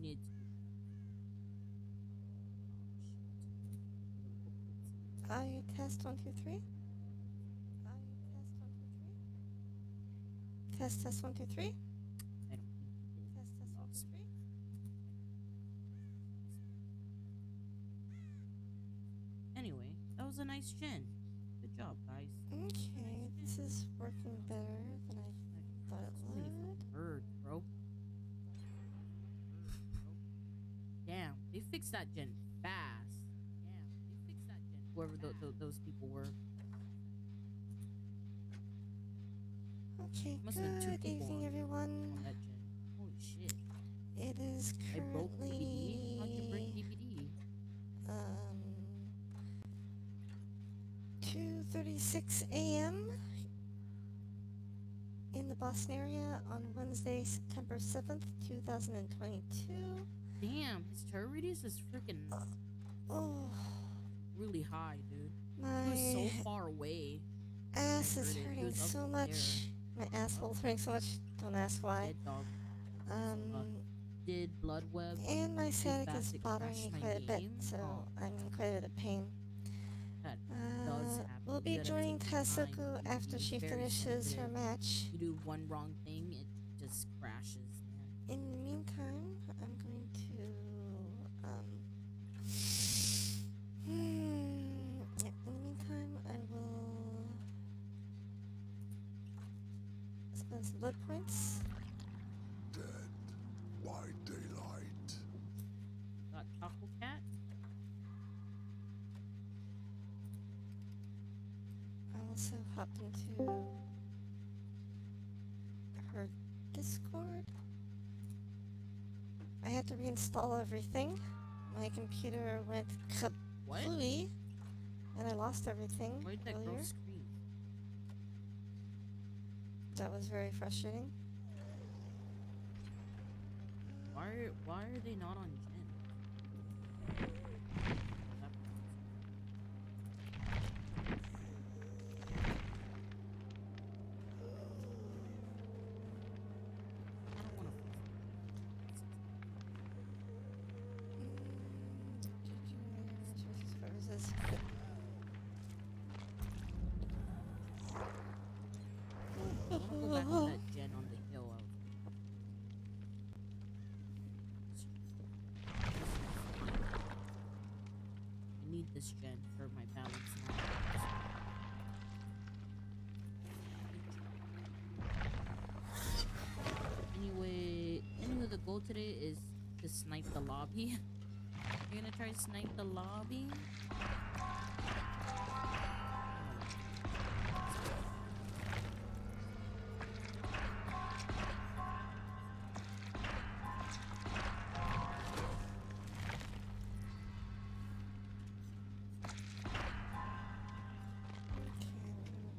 need to. Audio test 1 2 3. Test test 1 2 3. I don't think you did. Test test You one two lost me. three. Anyway, that was a nice gen. Good job, guys. Okay, this is working better than I thought it So many would. fucking birds, bro. Damn, they fixed that gen fast. Whoever those people were. Okay, Must have been two good people evening, everyone. on that gen. Holy shit. It is I broke DBD. How'd you break currently DBD? 2:36 a.m. in the Boston area on Wednesday, September 7th, 2022. Damn, his turret radius is freaking Oh, really high, dude. He was my so far away. ass I is heard it. He hurting was up so there. much. My asshole's hurting so much. Don't ask why. Dead dog. Uh, Um, did Bloodweb and my so sciatic is fast it bothering crashed me my quite a bit, game? so Oh, I'm in quite a bit of pain. that does happen. We'll You be gotta joining take your time Tasuku with after DBD. she Very finishes her sensitive. match. You do one wrong thing, it just crashes, man. In the meantime, I'm going to in the meantime, I will spend some blood points. Dead by daylight. Got Taco Cat? I also hopped into her Discord. I had to reinstall everything. My computer went What? kablooey, and I lost everything Why did that girl earlier. scream? That was very frustrating. Why are they not on Gen? I don't wanna Services. I wanna go back to that gen on the hill of I need this gen for my balance now. Anyway, the goal today is to snipe the lobby. You're gonna try to snipe the lobby?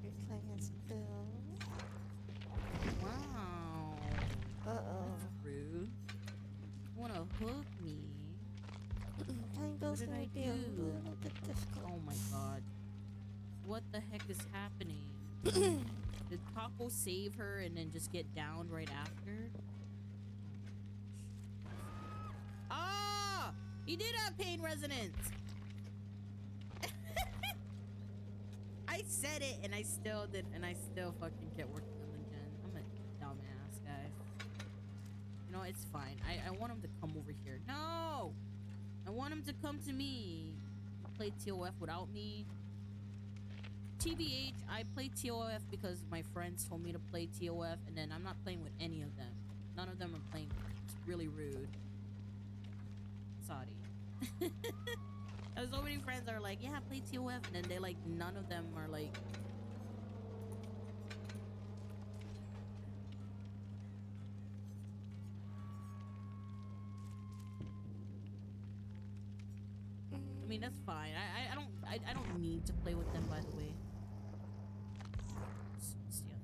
Be playing as Bill. Wow. Uh-oh. That's rude. You wanna hook me? Playing Bill's What did gonna I be a do? little bit difficult. Oh my god. What the heck is happening? Did Taco save her and then just get downed right after? Ah! He did have pain resonance! I said it and I still did, and I still fucking kept working on the gen. I'm a dumbass, guys. You know, it's fine. I want him to come over here. No! I want him to come to me. Play TOF without me. TBH, I play TOF because my friends told me to play TOF, and then I'm not playing with any of them. None of them are playing. It's really rude. Sorry. There's so many friends that are like, yeah, play TOF, and then they like, none of them are like. I mean, that's fine. I don't need to play with them, by the way. Yeah.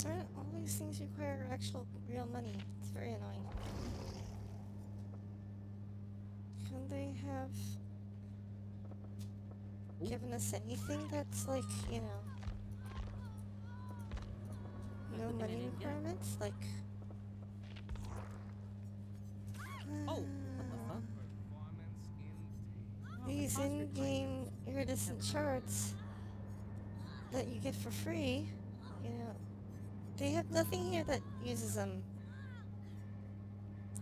Aren't all these things require actual real money? It's very annoying. Can they have given us anything that's like, you know, fucking money idiot. requirements, like... Oh, what the fuck? Oh, These cost in-game requirements. iridescent Yep. shards that you get for free, you know, they have nothing here that uses them.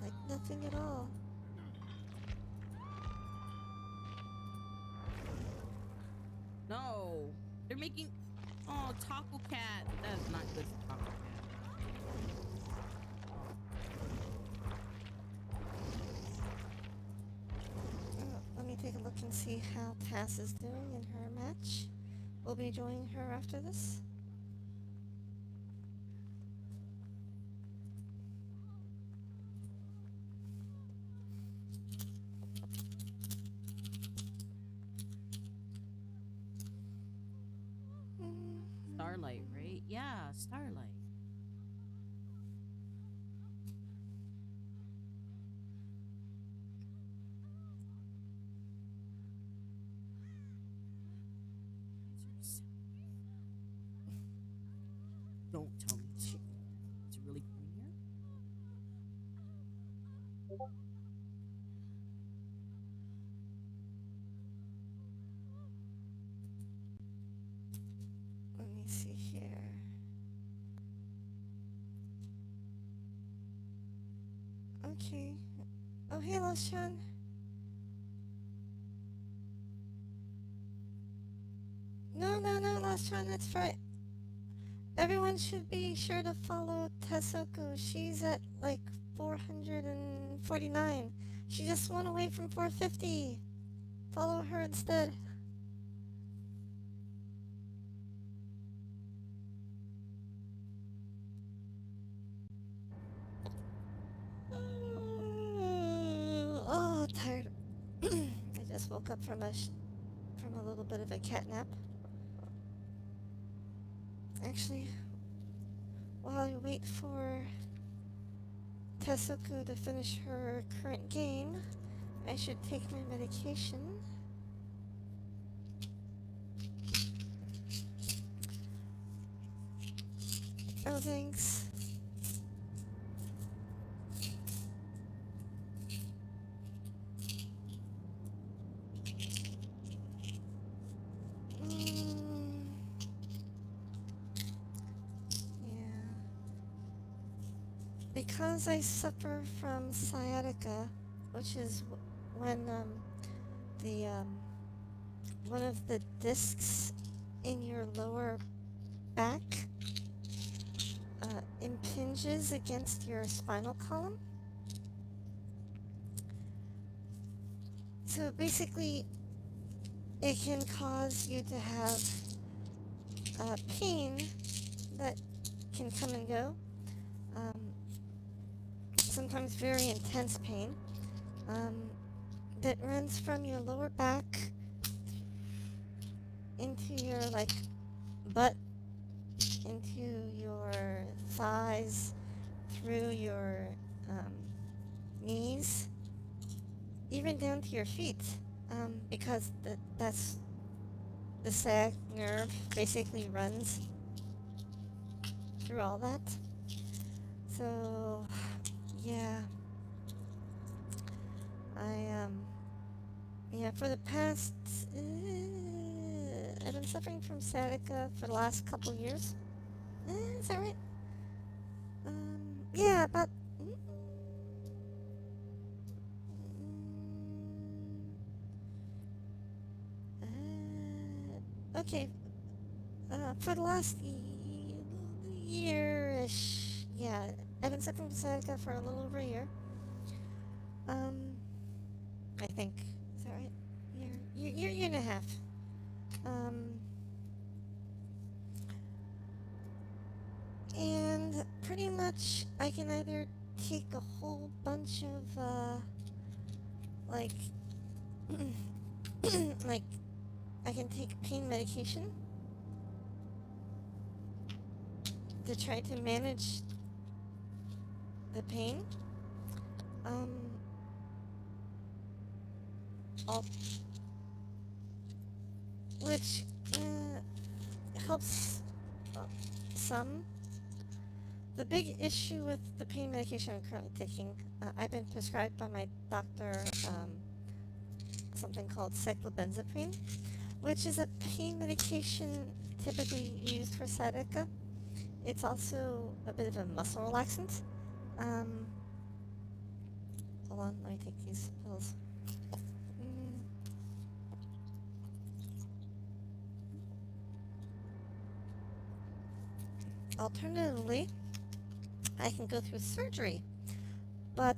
Like, nothing at all. No, they're making. Oh, Taco Cat. That is not good for Taco Cat. Let me take a look and see how Tass is doing in her match. We'll be joining her after this. Starlight, right? Yeah, Starlight. Don't tell me it's really coming here. Let me see here. Okay. Oh, hey, Lost-chan. No, Lost-chan, that's right. Everyone should be sure to follow Tesoku. She's at, like, 449. She just went away from 450. Follow her instead. Oh, tired. I just woke up from a little bit of a cat nap. Actually, while I wait for Tesoku to finish her current game, I should take my medication. Oh, thanks. Yeah. Because I suffer from sciatica, which is when the one of the discs in your lower back impinges against your spinal column. So basically, it can cause you to have pain that can come and go. Sometimes very intense pain that runs from your lower back into your like butt, into your thighs, through your knees, even down to your feet, because that's the sag nerve basically runs through all that. So, yeah, for the past, I've been suffering from sciatica for the last couple years. Is that right? Yeah, about, okay, for the last year-ish, yeah, I've been suffering from sciatica for a little over a year. I think. Is that right? Year and a half. And pretty much I can either take a whole bunch of, like, like, I can take pain medication to try to manage the pain. Which helps some. The big issue with the pain medication I'm currently taking, I've been prescribed by my doctor something called cyclobenzaprine, which is a pain medication typically used for sciatica. It's also a bit of a muscle relaxant. Um, hold on, let me take these pills. Mm, Alternatively, I can go through surgery, but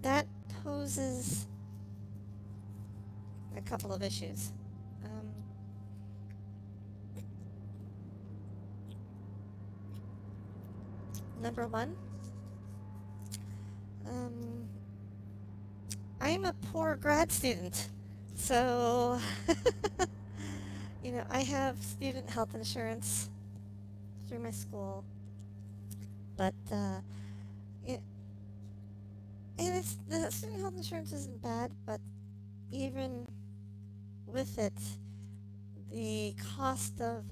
that poses a couple of issues. Um, Number one, um, I'm a poor grad student, so I have student health insurance through my school, but it, and it's the student health insurance isn't bad, but even with it, the cost of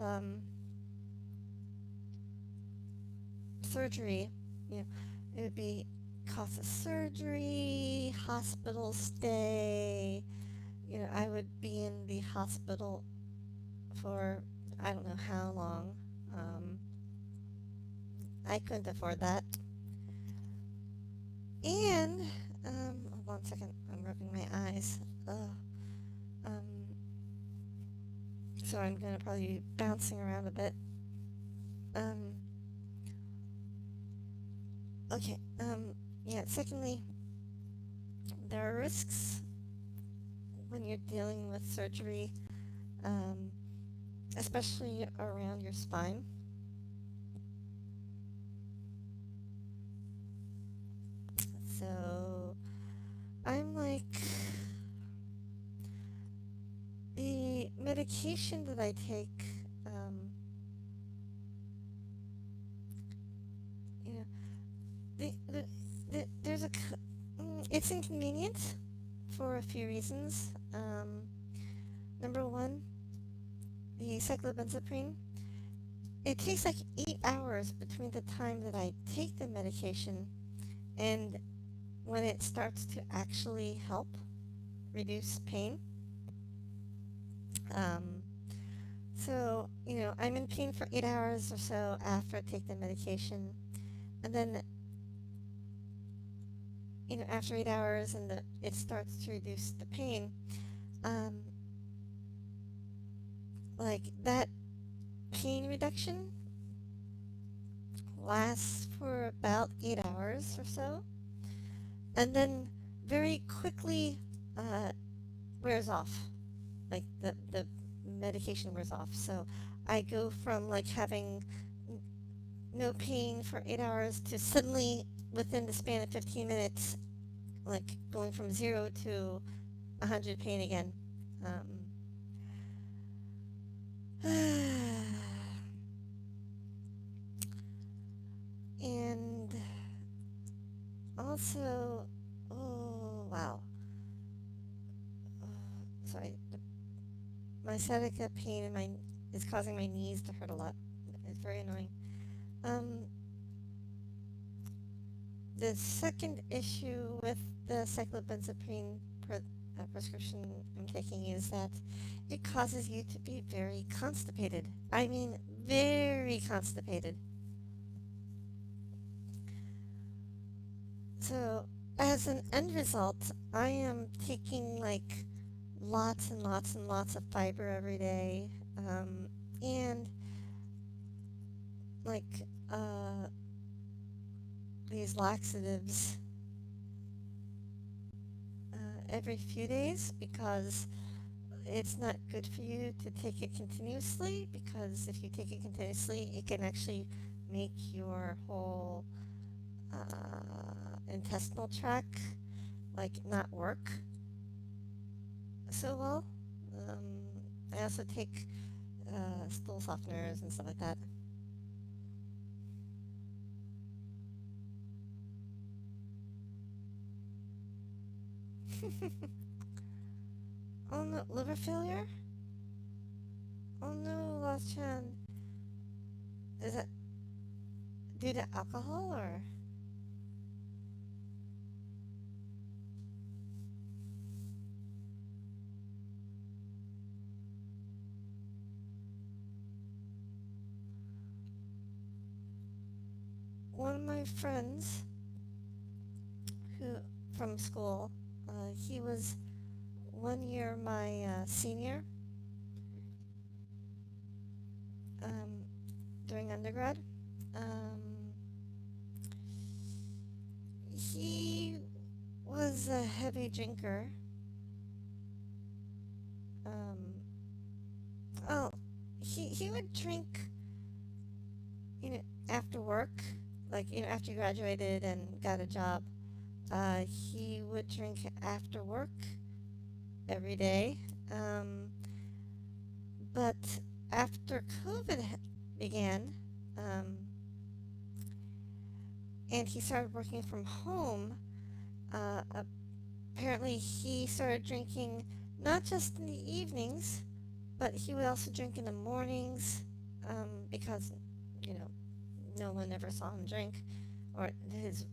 surgery, you know, it would be cost of surgery, hospital stay. I would be in the hospital for I don't know how long. Um, I couldn't afford that. And hold on a second, I'm rubbing my eyes. Ugh. Um, so I'm gonna probably be bouncing around a bit. Um, okay. Yeah. Secondly, there are risks when you're dealing with surgery, um, especially around your spine. So I'm like, the medication that I take, you know, there's it's inconvenient for a few reasons. Number one, the cyclobenzaprine. It takes like 8 hours between the time that I take the medication and when it starts to actually help reduce pain. Um, so, I'm in pain for 8 hours or so after I take the medication. And then, after 8 hours and it starts to reduce the pain, um, like that pain reduction lasts for about 8 hours or so. And then very quickly uh, wears off. Like the medication wears off. So I go from like having no pain for 8 hours to suddenly within the span of 15 minutes, like going from 0 to 100 pain again. And also, oh wow, sorry, my sciatica pain in my is causing my knees to hurt a lot. It's very annoying. Um, the second issue with the cyclobenzaprine prescription I'm taking is that it causes you to be very constipated. I mean, very constipated. So, as an end result, I am taking like lots and lots and lots of fiber every day, and like uh, these laxatives every few days because it's not good for you to take it continuously, because if you take it continuously, it can actually make your whole intestinal tract like not work so well. I also take stool softeners and stuff like that. Oh no, liver failure? Oh no, Lost Chan. Is that due to alcohol or? One of my friends who from school, he was 1 year my senior um, during undergrad. Um, he was a heavy drinker. Um, oh, he would drink, you know, after work, like after he graduated and got a job. He would drink after work every day. Um, but after COVID began, um, and he started working from home, uh, apparently he started drinking not just in the evenings, but he would also drink in the mornings because, you know, no one ever saw him drink, or his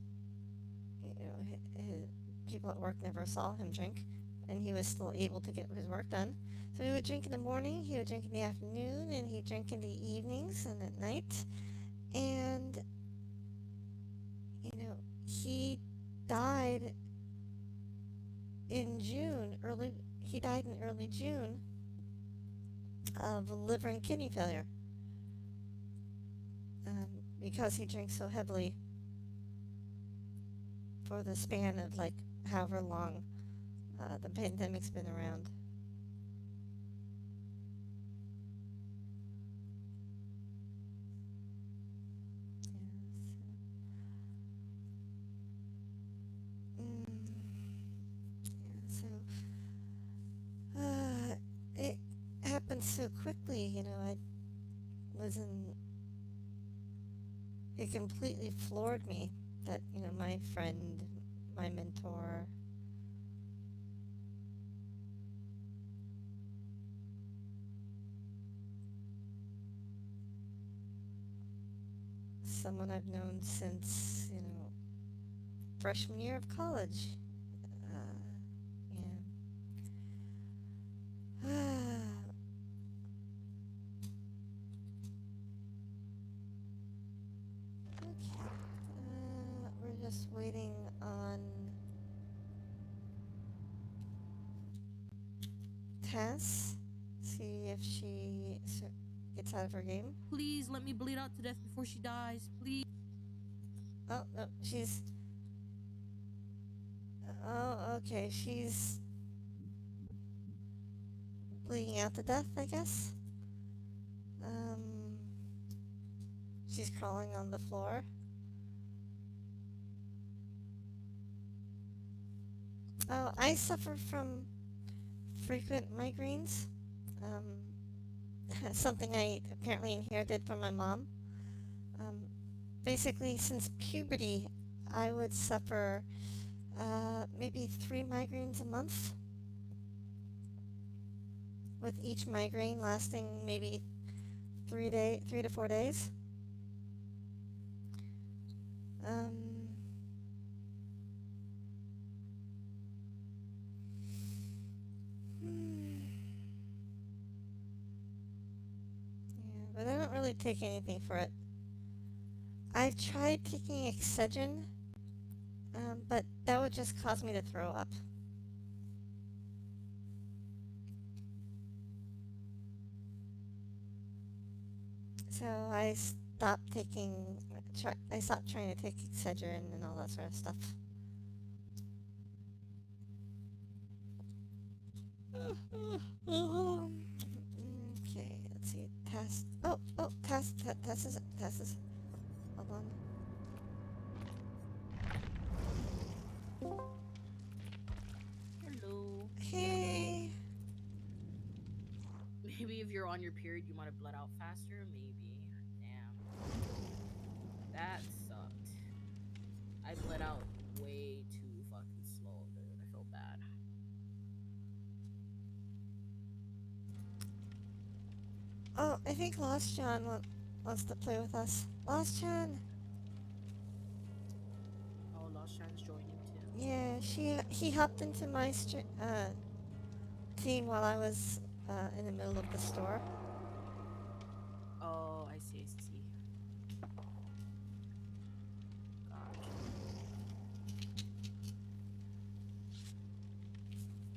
people at work never saw him drink, and he was still able to get his work done. So he would drink in the morning, he would drink in the afternoon, and he'd drink in the evenings and at night. And, he died in June, he died in early June of liver and kidney failure um, because he drank so heavily for the span of like however long the pandemic's been around. So, it happened so quickly, I was in, it completely floored me that, my friend, my mentor, someone I've known since, freshman year of college. Yeah. Okay. We're just waiting on Tess. See if she gets out of her game. Please let me bleed out to death before she dies. Please. Oh, no, she's. Oh, okay. She's bleeding out to death, I guess. Um, she's crawling on the floor. Oh, I suffer from frequent migraines. Something I apparently inherited from my mom. Um, basically, since puberty, I would suffer maybe 3 migraines a month, with each migraine lasting maybe 3 to 4 days. Um, hmm, yeah, but I don't really take anything for it. I've tried taking Excedrin, but that would just cause me to throw up. So I stopped trying to take Excedrin and all that sort of stuff. Okay, let's see. Test. Oh, test is. Hold on. Hello. Hey. Maybe if you're on your period, you might have bled out faster. Maybe. Damn. That sucked. I bled out way too fucking slow, dude. I feel bad. Oh, I think Lost John wants to play with us. Lost John. Shan's joining too. Yeah, he hopped into my team while I was in the middle of the store. Oh, I see, I see. Gotcha.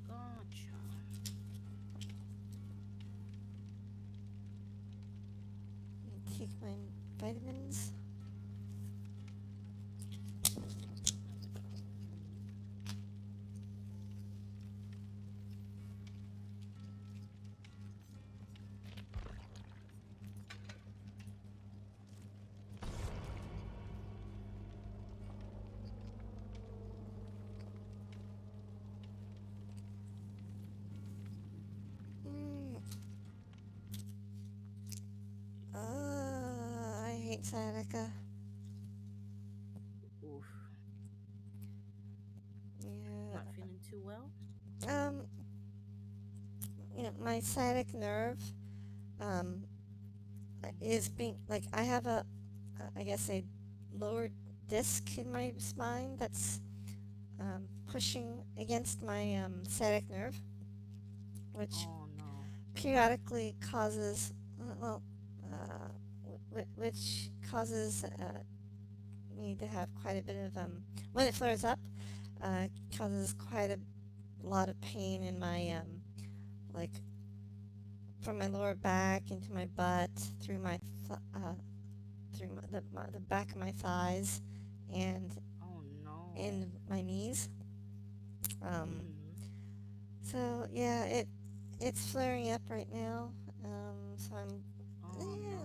Gotcha. Take my vitamins. Mm. I hate sciatica. Oof. Yeah. Not feeling too well? Um, my sciatic nerve, um, is being like I have I guess a lower disc in my spine that's pushing against my sciatic nerve, which Oh no. periodically causes well, which causes me to have quite a bit of when it flares up, causes quite a lot of pain in my like from my lower back into my butt through through the back of my thighs and Oh no. in my knees. Um, Mm-hmm. so yeah, it's flaring up right now. So I'm Oh yeah,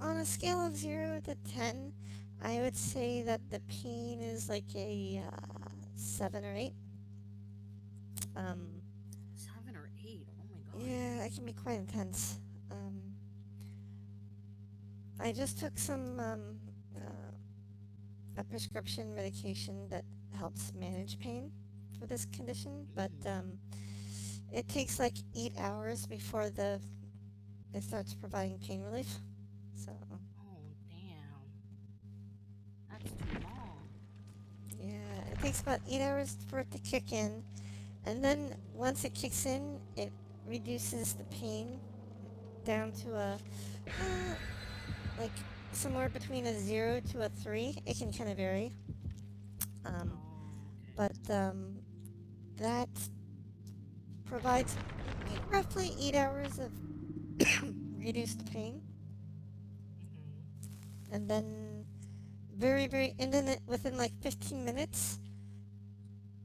no. on a scale of 0 to 10, I would say that the pain is like a 7 or 8. Um, 7 or 8. Oh my god. yeah, it can be quite intense. Um, I just took some a prescription medication that helps manage pain for this condition, but Mm-hmm. it takes like 8 hours before it starts providing pain relief. So Oh damn. That's too long. yeah, it takes about 8 hours for it to kick in, and then Mm-hmm. once it kicks in, it reduces the pain down to a like somewhere between a 0 to a 3. It can kind of vary, um, Oh, okay. but that provides roughly 8 hours of reduced pain, Mm-hmm. and then and then within like 15 minutes,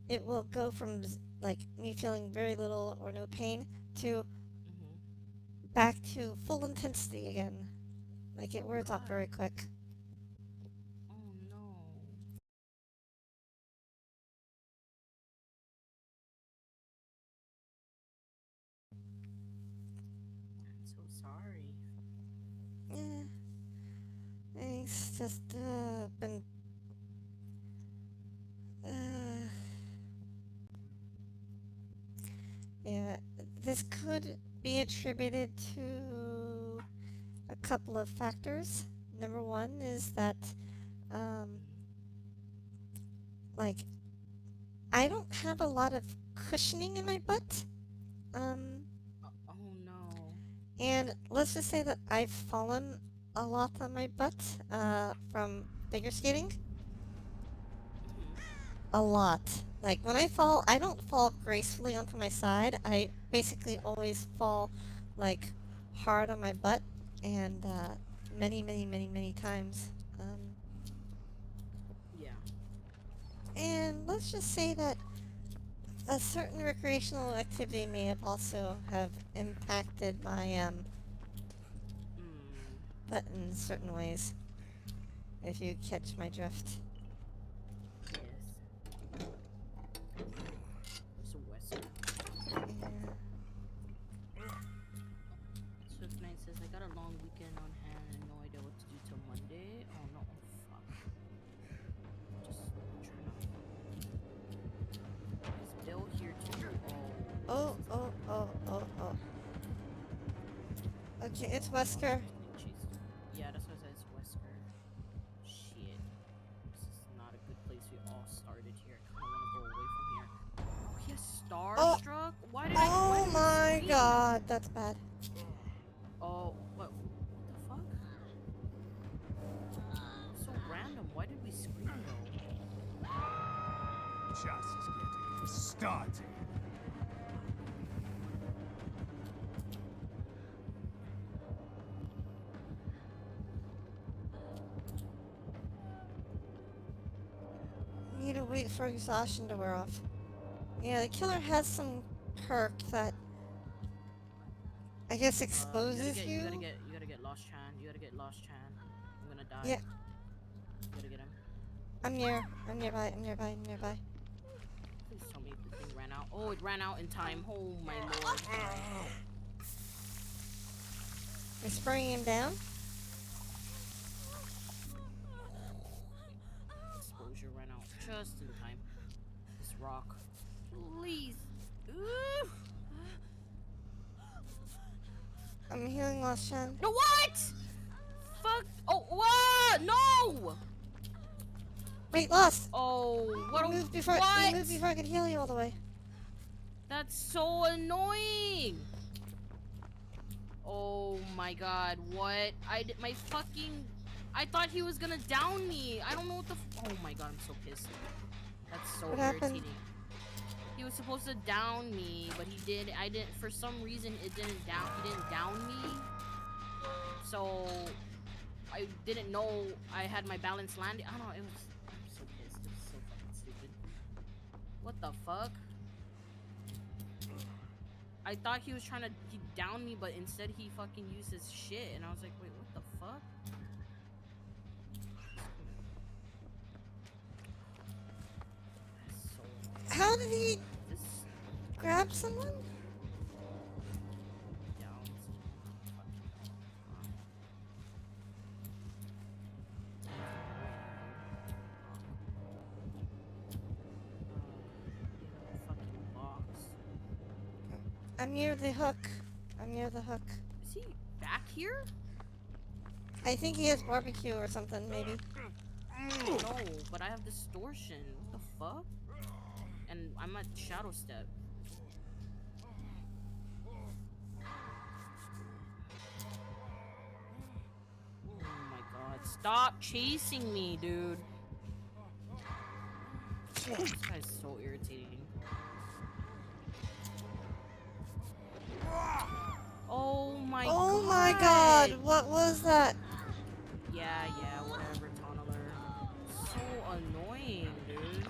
it will go from like me feeling very little or no pain to Mm-hmm. back to full intensity again. Like it Oh wears off god. very quick. Oh no. I'm so sorry. Yeah, thanks. Just been uh, yeah. This could be attributed to a couple of factors. Number one is that um, Mm-hmm. like I don't have a lot of cushioning in my butt. Um, Oh no. and let's just say that I've fallen a lot on my butt from figure skating. Mm-hmm. A lot. Like when I fall, I don't fall gracefully onto my side. I basically always fall like hard on my butt and many, many, many, many times. Yeah. And let's just say that a certain recreational activity may have also have impacted my Mm. butt in certain ways. If you catch my drift. Yes. It's a Wesker. Yeah. Swift Knight says, I got a long weekend on hand and no idea what to do till Monday. Oh no. Oh fuck. Just try not to fall. Is Bill here too? Oh, this Oh, is oh, not good. oh, oh, oh. Okay, it's Oh no, Wesker. I think she's. Yeah, that's why I said it's Wesker. Shit. This is not a good place we all started. that's bad. Oh, what the fuck? So random. Why did we scream though? Just getting started. Need to wait for exhaustion to wear off. Yeah, the killer has some perk that I guess exposes You you. gotta get Lost Chan. You gotta get Lost Chan. I'm gonna die. Yeah, You gotta get him. I'm near. I'm nearby. I'm nearby. I'm nearby. Please tell me the thing ran out. Oh, it ran out in time. Oh my lord. You're spraying him down. Exposure ran out just in time. This rock. Please. Ooh. I'm healing Lost Chan. No, what? Fuck. Oh, what? No. Wait, Lost! Oh, what? You moved before, what? you moved before I could heal you all the way. That's so annoying. Oh my god, what? My fucking... I thought he was gonna down me. I don't know what the... Oh my god, I'm so pissed. That's so What irritating. happened? He was supposed to down me, but he did... I didn't... For some reason, it didn't down... He didn't down me. So... I didn't know I had my balance landing. I don't know, it was... I'm so pissed. It was so fucking stupid. What the fuck? I thought he was trying to down me, but instead he fucking used his shit, and I was like, wait, what the fuck? That's so annoying. How did he This grab someone? downs. Fucking box. I'm near the hook. I'm near the hook. Is he back here? I think he has barbecue or something, maybe. No, but I have distortion. What the fuck? And I'm at shadow step. Oh my god. Stop chasing me, dude. This guy's so irritating. Oh my god. Oh my god, what was that? Yeah, whatever, tunneler. So annoying, dude.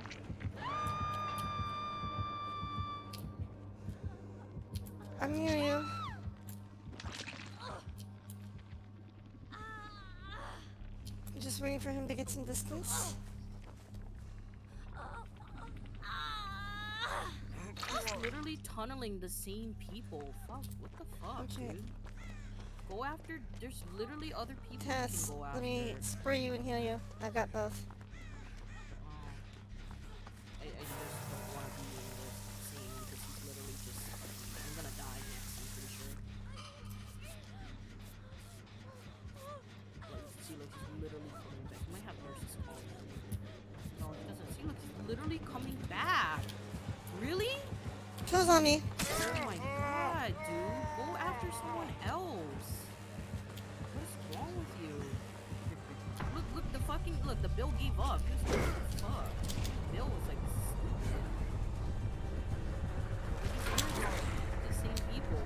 I'm near you. I'm just waiting for him to get some distance. He's literally tunneling the same people. Fuck, what the fuck, Okay. dude? Go after, there's literally other people Tess, you can go after. let me spray you and heal you. I've got both. I just don't want to be in this scene because he's literally just I'm gonna die next, I'm pretty sure. Like, see, look, he's literally coming back. He might have nurses calling him. No, he doesn't. See, look, he's literally coming back. Really? Kill's on me. Oh my god, dude. Go after someone else. What is wrong with you? Look, look, the Bill gave up. He was like, what the fuck? Bill was like, this is stupid. Like, he's the same people.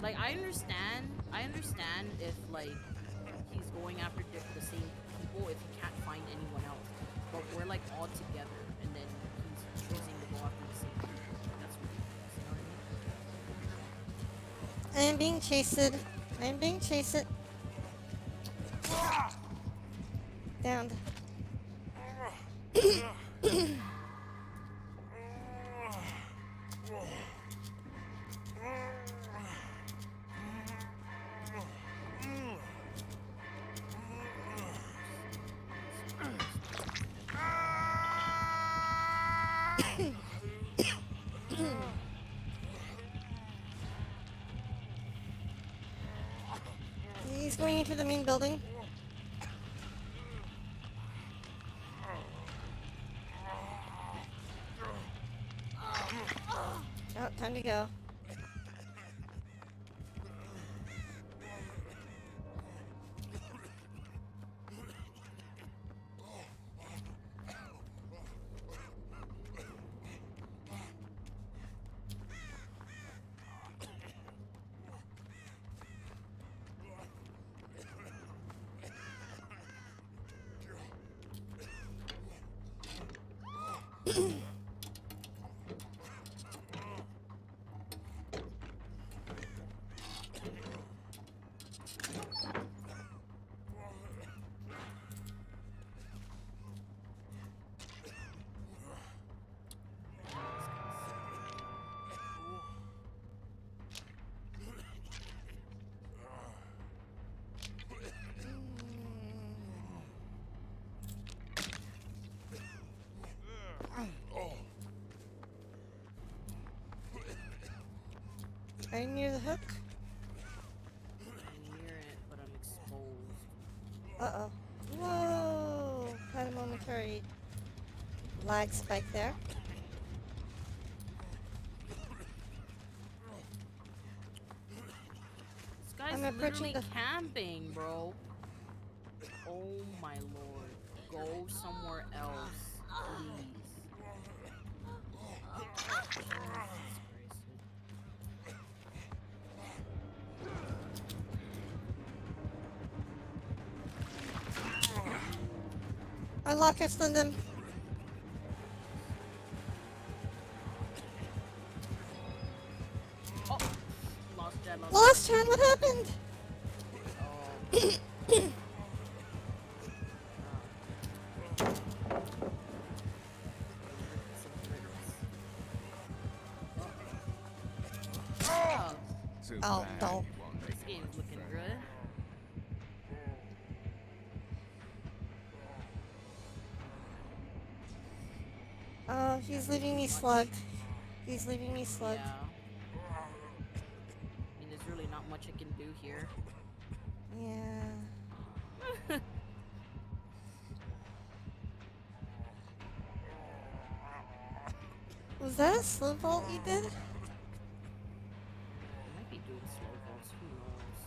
Like, I understand if, like, he's going after the same people if he can't find anyone else. But we're, like, all together, and then he's choosing to go after the same people. That's ridiculous, you know what I mean? I am being chased. I am being chased. Downed. He's going into the main building. go. Are you near the hook? I'm near it, but I'm exposed. Uh-oh. Whoa! Had a momentary lag spike there. This guy's I'm approaching literally the- camping, bro. Oh my lord. Go somewhere else, please. Jesus Christ. I lock it on them. Oh! Lost Jet, Lost Jen, what happened? Oh. Oh, Too Oh, bad. don't. this game's looking good. Oh, he's leaving me slugged. He's leaving me slugged. Yeah. I mean, there's really not much I can do here. Yeah. Was that a slow vault you did? I might be doing slow vaults, who knows?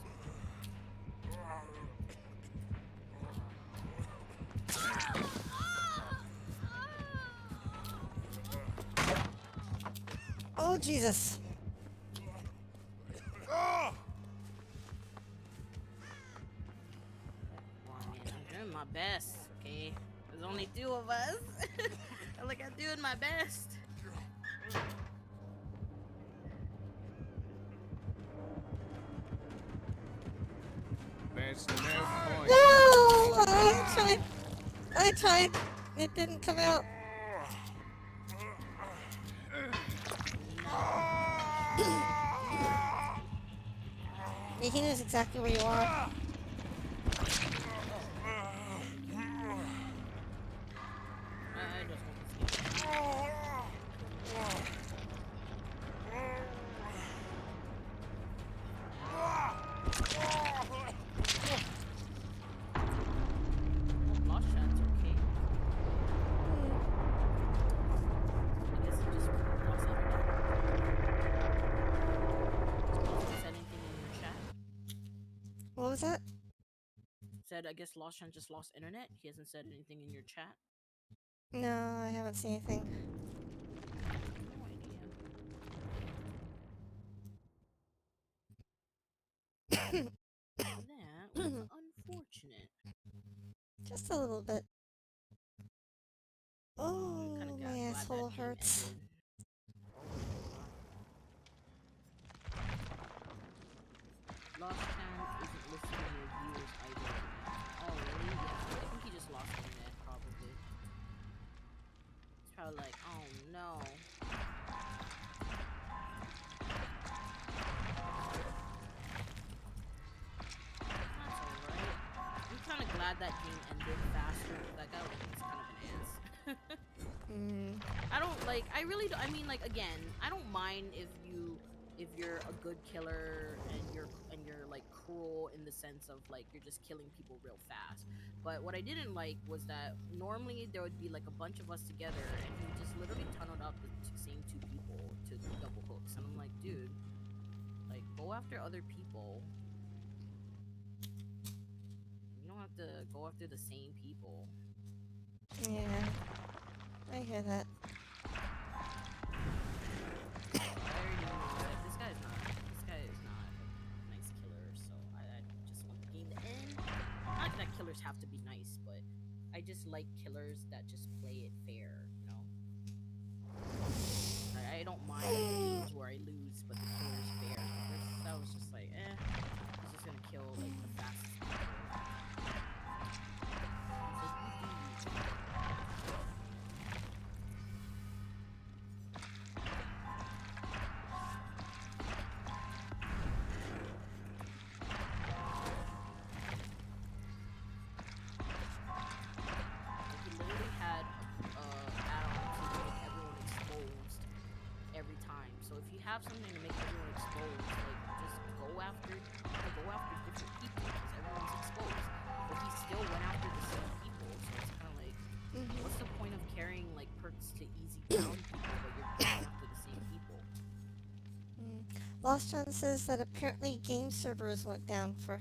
Oh, Jesus. Well, I mean, I'm doing my best, okay? There's only two of us. Like, I'm doing my best. There's no point. No! I tried. It didn't come out. Yeah, he knows exactly where you are. I just want to see. Lost shots, okay. I guess he just lost internet. Said anything in your chat? What was that? Said, I guess Lost Shan just lost internet. He hasn't said anything in your chat. No, I haven't seen anything. No idea. That was unfortunate. Just a little bit. Oh, Kind of my glad that asshole game hurts. ended. Lost Chan isn't listing your viewers either. Oh, really? Yeah, I think he just lost internet, probably. He's probably like, oh no. That's alright. I'm kind of glad that game ended faster, because that guy was kind of an ass. I don't like. I really. I mean, like, again, I don't mind if you're a good killer and you're like cruel in the sense of like you're just killing people real fast. But what I didn't like was that normally there would be like a bunch of us together, and he just literally tunneled up the same two people to double hooks, and I'm like, dude, like go after other people. You don't have to go after the same people. Yeah, I hear that. I already knew like this guy is not a nice killer, so I just want the game to end. Not that killers have to be nice, but I just like killers that just play it fair, you know. I don't mind games where I lose, but the killer's fair. But this, that was just like, he's just gonna kill like the fastest people. It's like, you do you. Like, he literally had add-on to make everyone exposed every time. So if you have something to make everyone exposed, like just go after different people because everyone's exposed. But he still went after the same people, so it's kind of like, what's the point of carrying like perks to easy down people, but you're going after the same people? Lost John says that apparently game servers went down for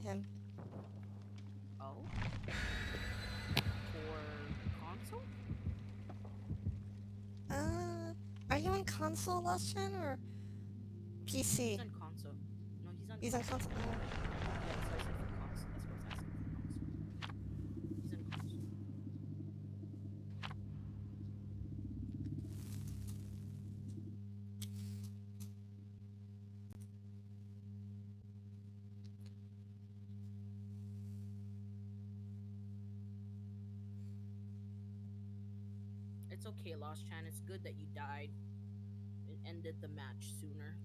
him. Oh, for console? Are you on console, Lost John, or He's PC? on console. No, He's on console. Yeah, so I said for console. That's what I was asking, for console. He's on console. It's okay, Lost Chan. It's good that you died. It ended the match sooner.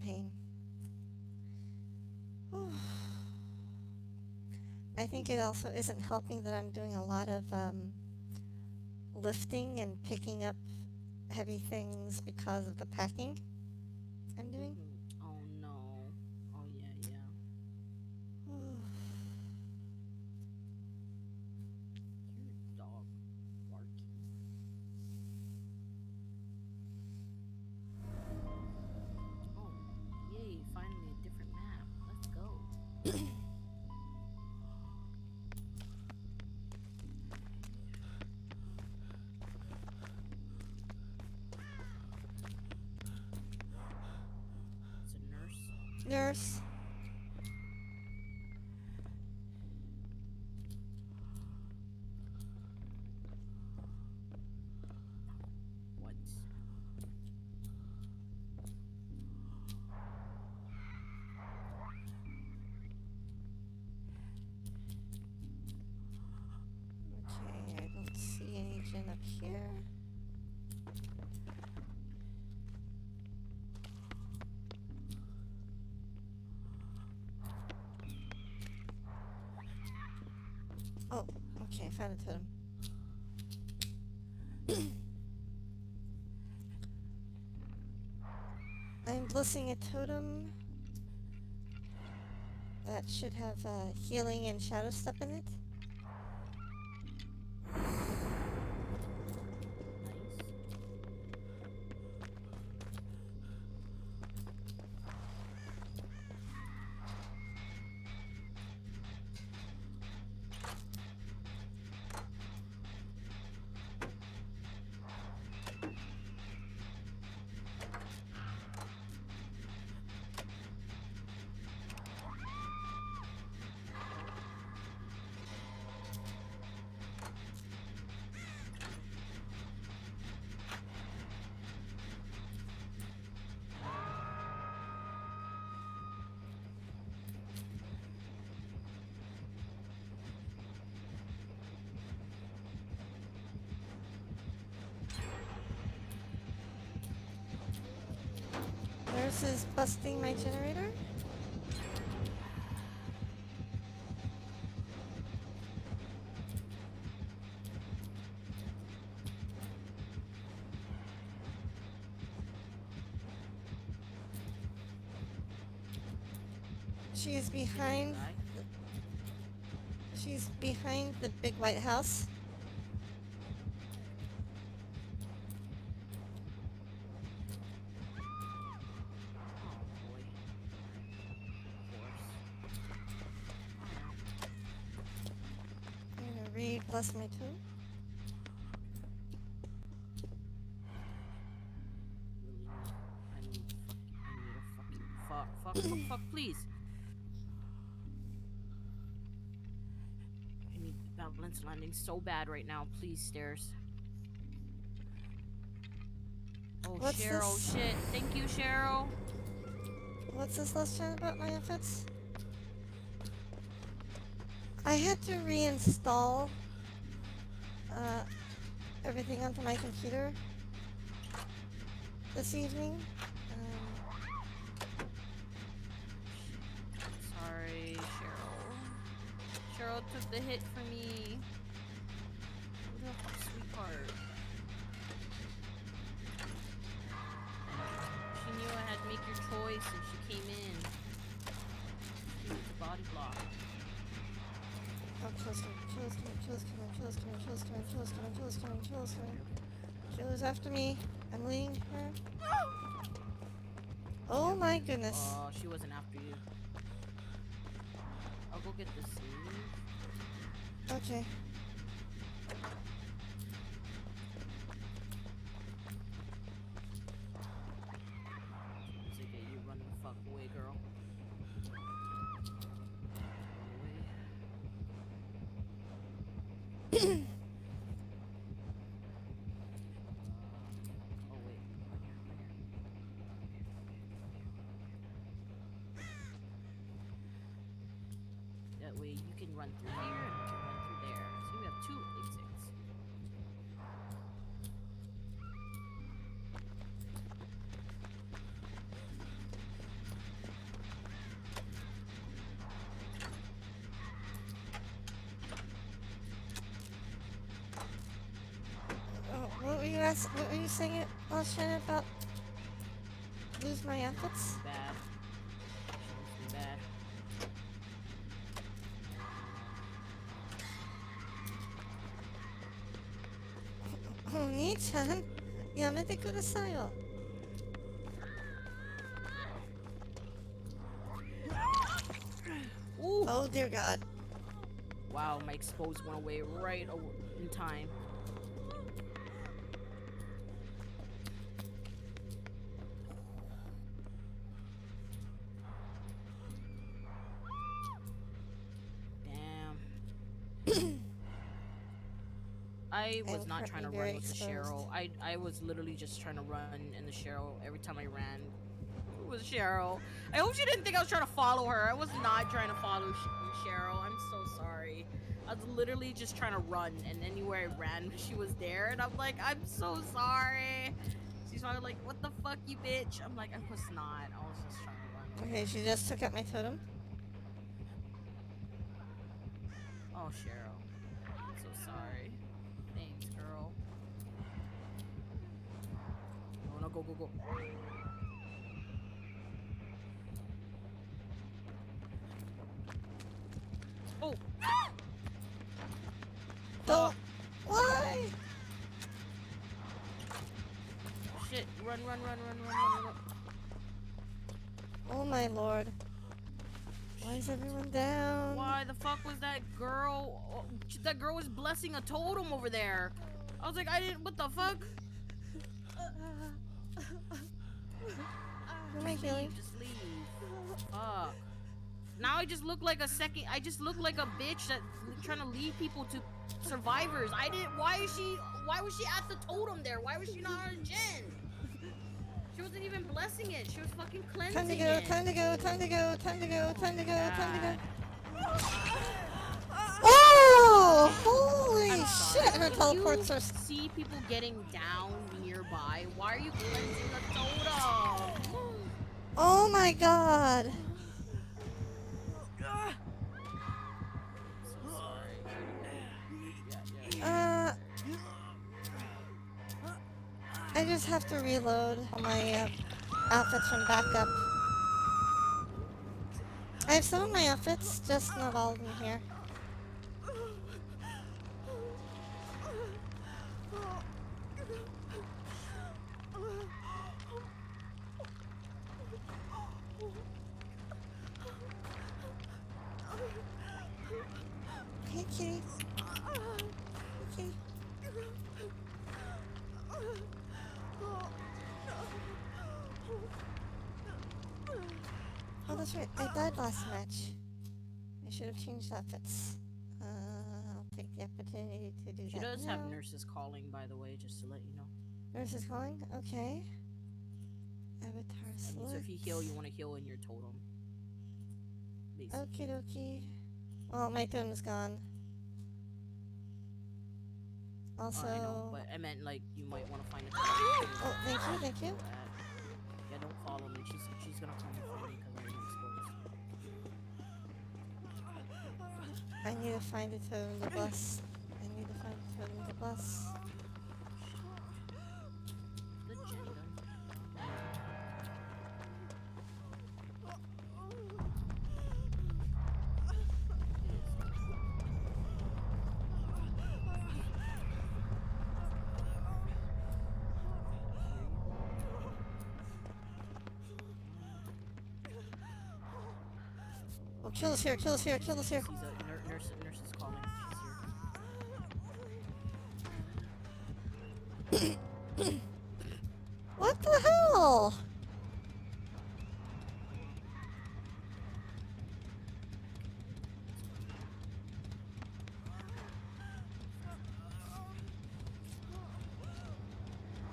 Pain. I think it also isn't helping that I'm doing a lot of lifting and picking up heavy things because of the packing I'm doing. Oh no. Oh yeah, yeah. Your dog barking. Oh, yay! Finally a different map. Let's go. It's a nurse. Nurse. What? Okay, I don't see any gen up here. Oh, okay, I found a totem. I'm blessing a totem that should have healing and shadow step in it. Nice. This is busting my generator. She is behind. She's behind the big white house. I'm gonna re-bless my toe. I need a fucking fuck, please. I need balance landing so bad right now. Please, stairs. Oh, What's Cheryl, this? shit. Thank you, Cheryl. What's this last chat about my outfits? I had to reinstall everything onto my computer this evening. Sorry, Cheryl. Cheryl took the hit for me. What a sweetheart. She knew I had to make your choice and she came in. She was the body block. Oh, Chill's coming. Chill is after me. I'm leading her. Oh my goodness. Oh, she wasn't after you. I'll go get the sleeve. Okay. Once I get you, run the fuck away, girl. Oh wait, come here. That way you can run through here and we can run through there. So we have two exits. What were you saying last Shannon about lose my outfits? Bad. Seriously bad. Oh, Nii-chan, yamete kudasai yo. Ooh! Oh dear God. Wow, my exposed went away right in time. I was I'm not trying to currently run very with the Cheryl. exposed. I was literally just trying to run in the Cheryl every time I ran. It was Cheryl. I hope she didn't think I was trying to follow her. I was not trying to follow Cheryl. I'm so sorry. I was literally just trying to run, and anywhere I ran, she was there, and I'm like, I'm so sorry. She's probably like, what the fuck, you bitch? I'm like, I was not. I was just trying to run. Okay, she just took out my totem. Oh, Cheryl. I'm so sorry. Thanks, girl. Oh, no, go, go, go. Oh! Don't. Why? Shit, run. Oh my lord. Why is everyone down? Why the fuck was that girl? Oh, that girl was blessing a totem over there. I was like, I didn't. What the fuck? Who am I healing? Just leave. Fuck. Now I just look like a second. I just look like a bitch that trying to lead people to survivors. I didn't. Why was she at the totem there? Why was she not on a gen? She wasn't even blessing it. She was fucking cleansing Time to go, it. time to go, time to go, time to go, time to go, time to go. God. Oh! Holy I'm sorry. shit! Her If teleports you are. see people getting down nearby, why are you cleansing the totem? Oh my god. So sorry. Yeah. Uh, I just have to reload all my outfits from backup. I have some of my outfits, just not all of them here. Hey, kitty. Hey, kitty. Oh, that's right. I died last match. I should have changed outfits. I'll take the opportunity to do She that does now. have nurses calling, by the way, just to let you know. Nurse is calling? Okay. Avatar I select. mean, so if you heal, you want to heal in your totem. Basically. Okie dokie. Well, my totem's gone. Also... I know, but I meant like you might want to find a totem. Oh, thank you. Yeah, don't follow me. She's gonna come for me because I'm exposed. I need to find a totem to bless. The Jen gun. Oh, kill us here. She's a nurse is calling. She's here. What the hell?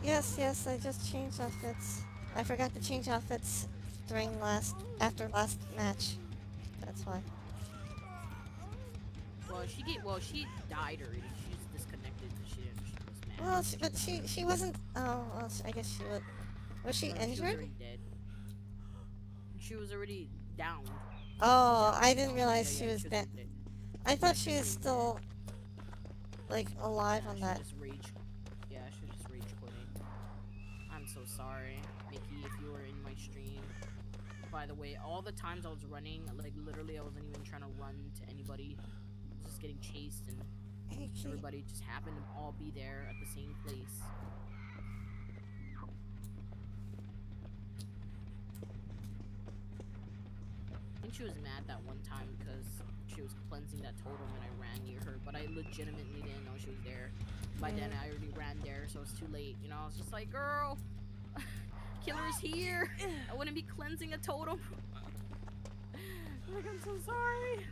Yes, I just changed outfits. I forgot to change outfits after last match. That's why. Well, she died already. She's disconnected because she was mad. Well, but she wasn't. Oh, well, I guess she would. Was she She was injured? already dead. She was already down. Oh, I didn't realize Yeah, she was dead. already dead. I thought she was still like alive on that. She just rage quitting. I'm so sorry, Mickey, if you were in my stream. By the way, all the times I was running, like literally I wasn't even trying to run to anybody. I was just getting chased and Hey, kitty. everybody just happened to all be there at the same place. I think she was mad that one time because she was cleansing that totem and I ran near her, but I legitimately didn't know she was there. By then I already ran there, so it's too late. You know, I was just like, girl, killer's here. I wouldn't be cleansing a totem. Like, I'm so sorry.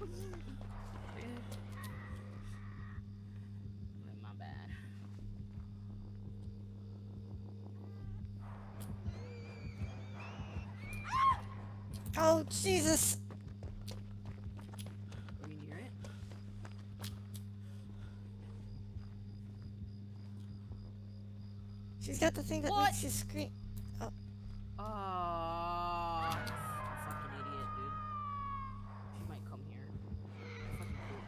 My bad. Oh, Jesus. Are you near it? She's got the thing that What? makes you scream. Oh, fucking idiot, dude. She might come here. Fucking cool,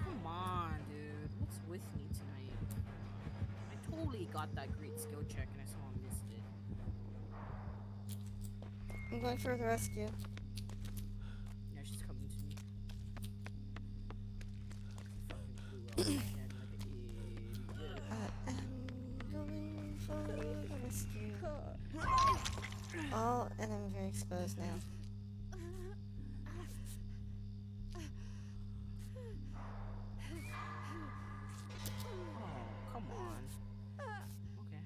come on, dude. What's with me tonight? I totally got that great skill check and I somehow missed it. I'm going for the rescue. Yeah, she's coming to me. Fucking flew out of my head like an idiot. I'm going for the rescue. Oh, and I'm very exposed now. Oh, come on. Okay.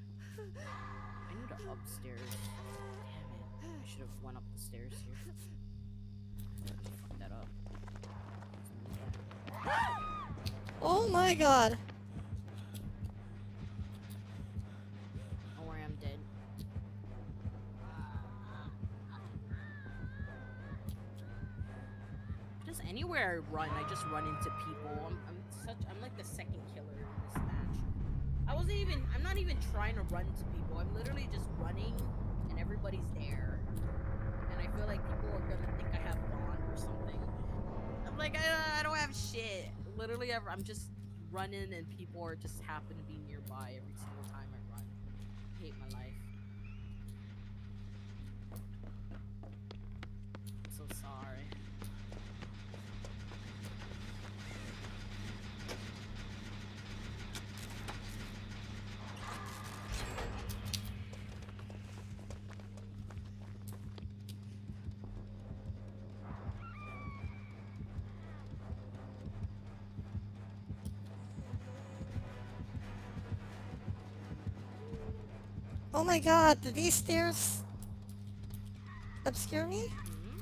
I need to upstairs. Damn it. I should have went up the stairs here. Fuck that up. Oh my god. Don't worry, I'm dead. Just anywhere I run, I just run into people. I'm like the second killer in this match. I'm not even trying to run to people. I'm literally just running, and everybody's there, and I feel like people are gonna think I have bond or something. I'm like, I don't have shit. Literally, I'm just running, and people are just happen to be nearby every single time I run. I hate my life. I'm so sorry. Oh my god, do these stairs obscure me? Hmm?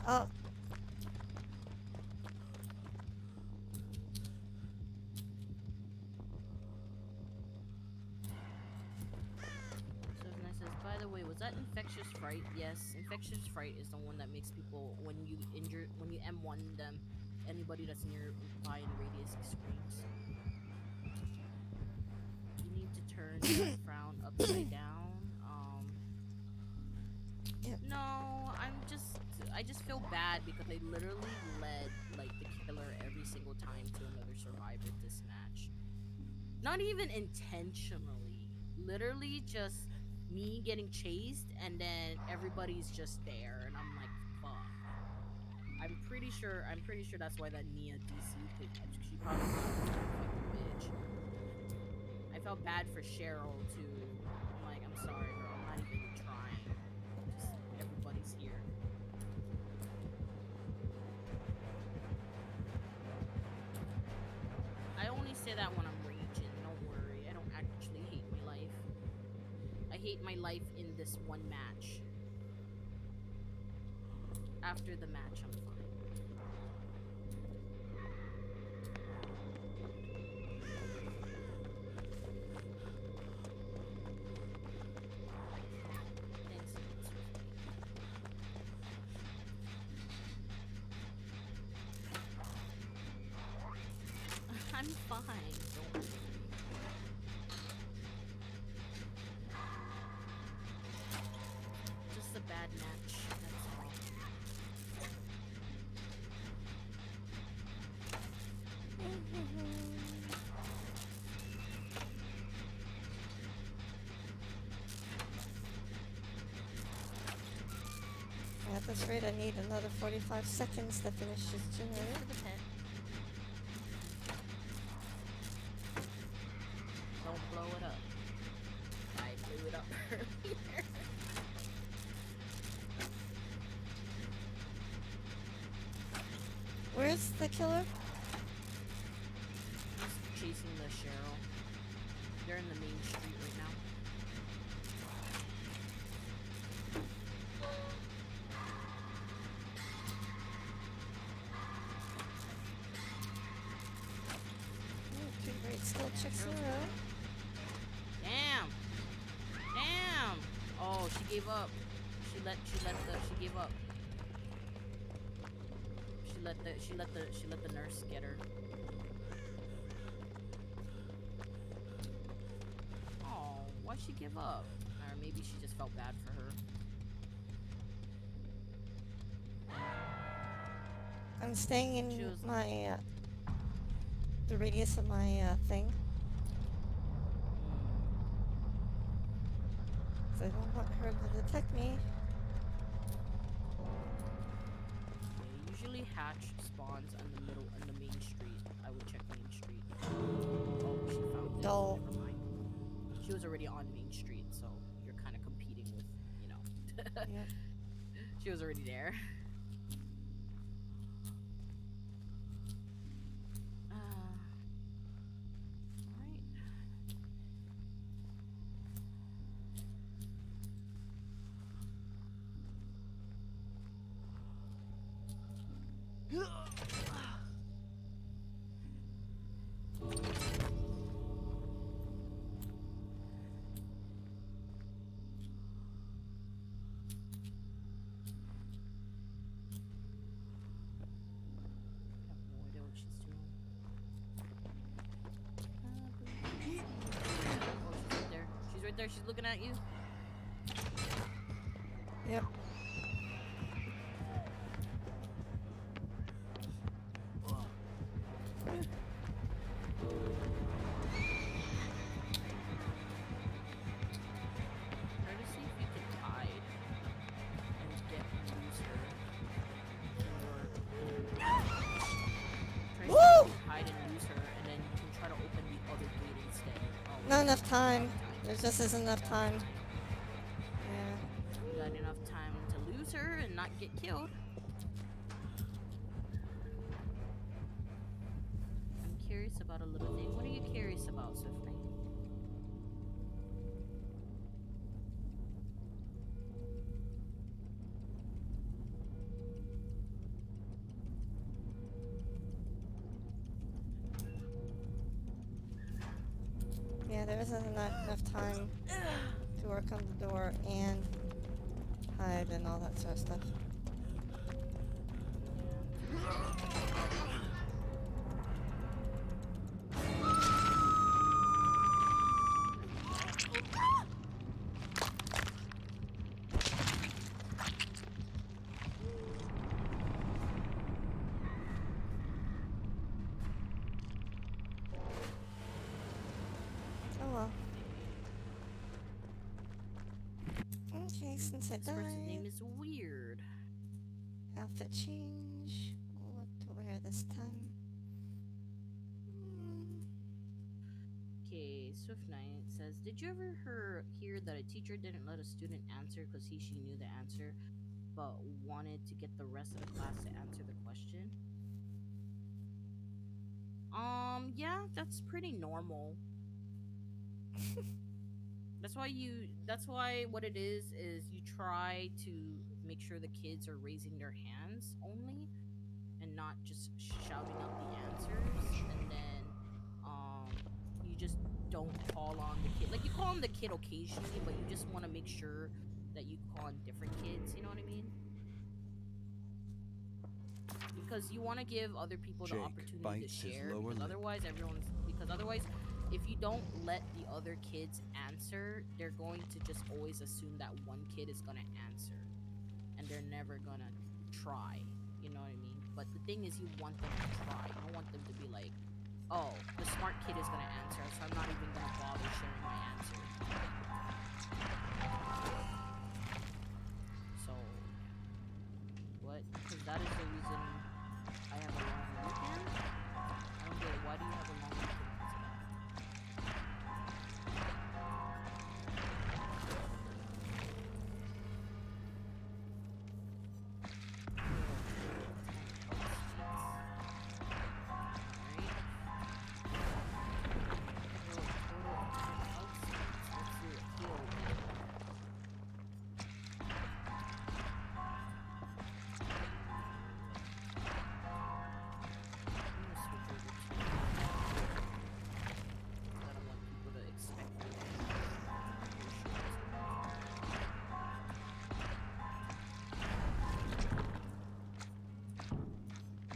Oh, So nice says, by the way, was that infectious fright? Yes, infectious fright is the one that makes people when you M1 them, anybody that's nearby in radius screams. You need to turn the frown upside down. Yep. No, I just feel bad because they literally led like the killer every single time to another survivor this match. Not even intentionally. Literally just me getting chased and then everybody's just there and I'm like, fuck. I'm pretty sure that's why that Nia DC could she probably thought I was that fucking bitch. I felt bad for Cheryl too. I'm like, I'm sorry, girl. I'm not even trying. Just everybody's here. I only say that when I'm raging. Don't worry. I don't actually hate my life. I hate my life in this one match. After the match, I'm fine. Thanks. I'm fine. Don't worry. Just a bad match. That's all. at this rate I need another 45 seconds to finish this generator. For the pet. Don't blow it up. I blew it up earlier. Where's the killer? Just chasing the Cheryl. They're in the main street right now. Too great, still checks in a row. Damn! Damn! Oh, she gave up. She gave up. She let the nurse get her. Oh, why'd she give up? Or maybe she just felt bad for her. I'm staying She in was- my, the radius of my, thing. So I don't want her to detect me. Yeah, usually hatch spawns on the main street. I would check main street. Oh, she found it. No. Never mind. She was already on main street, so you're kind of competing with, you know. Yeah. She was already there. Alright. I have no idea what she's doing. Oh, she's right there. She's right there. She's looking at you. Yep. Try to see if you can hide and get loser. Try to see if you Woo! can hide and lose her, and then you can try to open the other gate instead. Oh, Not okay. enough You're out time. of time. There just isn't enough time. Yeah. You got enough time to lose her and not get killed. I'm curious about a little thing. What are you curious about, Swift Knight? Yeah, there isn't enough time to work on the door and hide and all that sort of stuff. Oh well. Okay, since I This person's died, name is Weird. outfit change. What to wear this time? Okay, Swift Knight says, did you ever hear that a teacher didn't let a student answer because she knew the answer, but wanted to get the rest of the class to answer the question? Yeah, that's pretty normal. That's why what it is you try to make sure the kids are raising their hands only and not just shouting out the answers, and then you just don't call on the kid. Like, you call on the kid occasionally, but you just want to make sure that you call on different kids, you know what I mean? Because you want to give other people the Jake opportunity to bites his share, lower because otherwise if you don't let the other kids answer, they're going to just always assume that one kid is going to answer and they're never going to try, you know what I mean? But the thing is, you want them to try. You don't want them to be like, oh, the smart kid is going to answer, so I'm not even going to bother sharing my answer. So what? Because that is the reason I have a long weekend. I don't get it. Why do you have a long weekend because of that?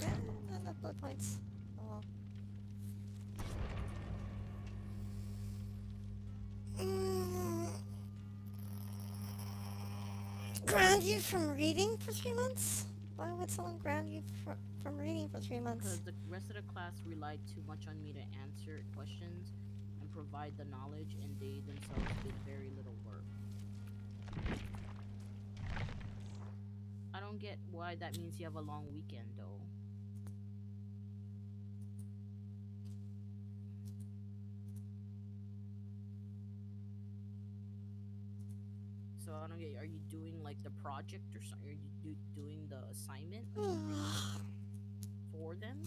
Yeah, not enough blood points. Oh well. Ground you from reading for 3 months? Why would someone ground you from reading for 3 months? Because the rest of the class relied too much on me to answer questions and provide the knowledge, and they themselves did very little work. I don't get why that means you have a long weekend, though. So I don't get. Are you doing like the project or something? Are you doing the assignment or something for them?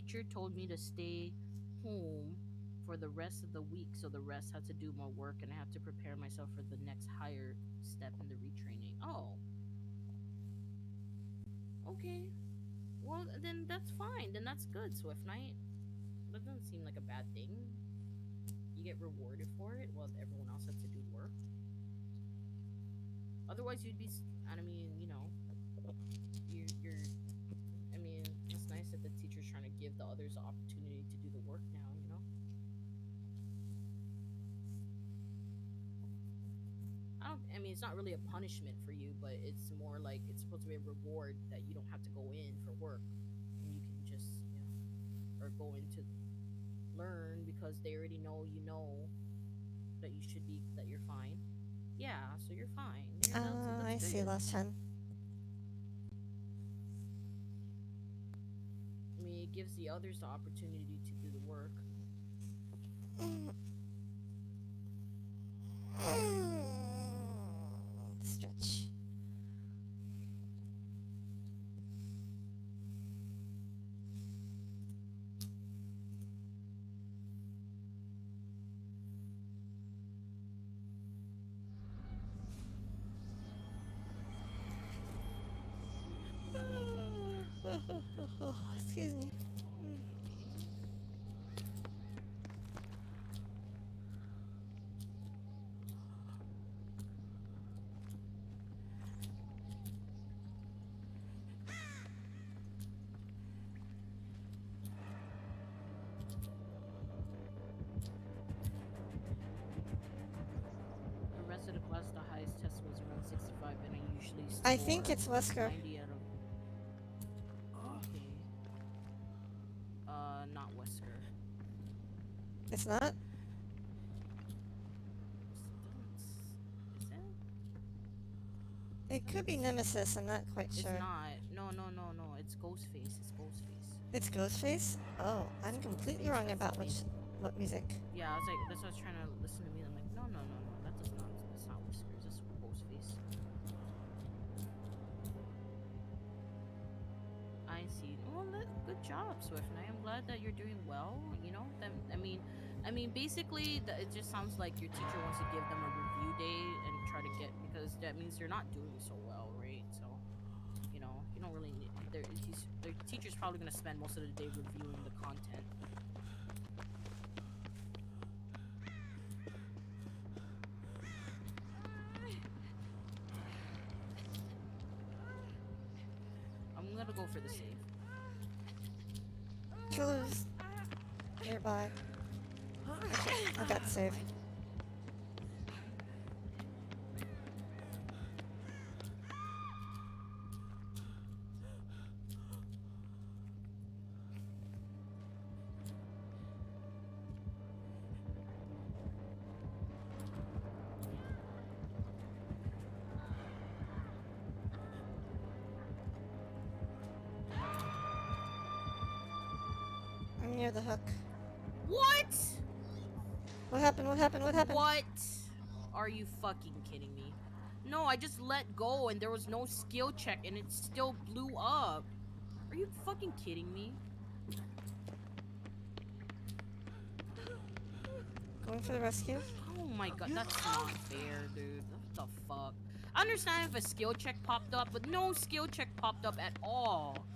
teacher told me to stay home for the rest of the week, so the rest had to do more work, and I have to prepare myself for the next higher step in the retraining. Oh, okay. Well, then that's fine. Then that's good. Swift Knight. That doesn't seem like a bad thing. You get rewarded for it while everyone else has to do work. Otherwise, you'd be. I mean, you know, you're. I mean, it's nice that the teacher's trying to give the others the opportunity to do the work now. You know. I mean, it's not really a punishment for you, but it's more like it's supposed to be a reward that you don't have to go in for work, and you can just, you know, or go in to learn because they already know you know that you should be that you're fine. Yeah, so you're fine. I That's see, good. Lost Chen. I mean, it gives the others the opportunity to do the work. Stretch. Excuse me. The rest of the class, the highest test was around 65, and I usually I think score it's Wesker. 90 out of. Okay. Not Wesker. It's not? Is it? It could be Nemesis, I'm not quite It's sure. not. No. It's Ghostface. It's Ghostface. It's Ghostface? Oh, I'm completely wrong about what music. Yeah, I was like, that's why I was trying to listen to me. I'm like, no. That's not Whiskers. That's Ghostface. I see. Well, good job, Swift Knight. I'm glad that you're doing well. You know, I mean, basically, it just sounds like your teacher wants to give them a review day and try to get because that means they're not doing so well, right? So, you know, you don't really need. Their teacher's probably gonna spend most of the day reviewing the content. I'm gonna go for the save. Killer's nearby. Okay, I got saved. I'm near the hook. What? What happened? What happened? What happened? What? Are you fucking kidding me? No, I just let go and there was no skill check and it still blew up. Are you fucking kidding me? Going for the rescue? Oh my god, that's not fair, dude. What the fuck? I understand if a skill check popped up, but no skill check popped up at all.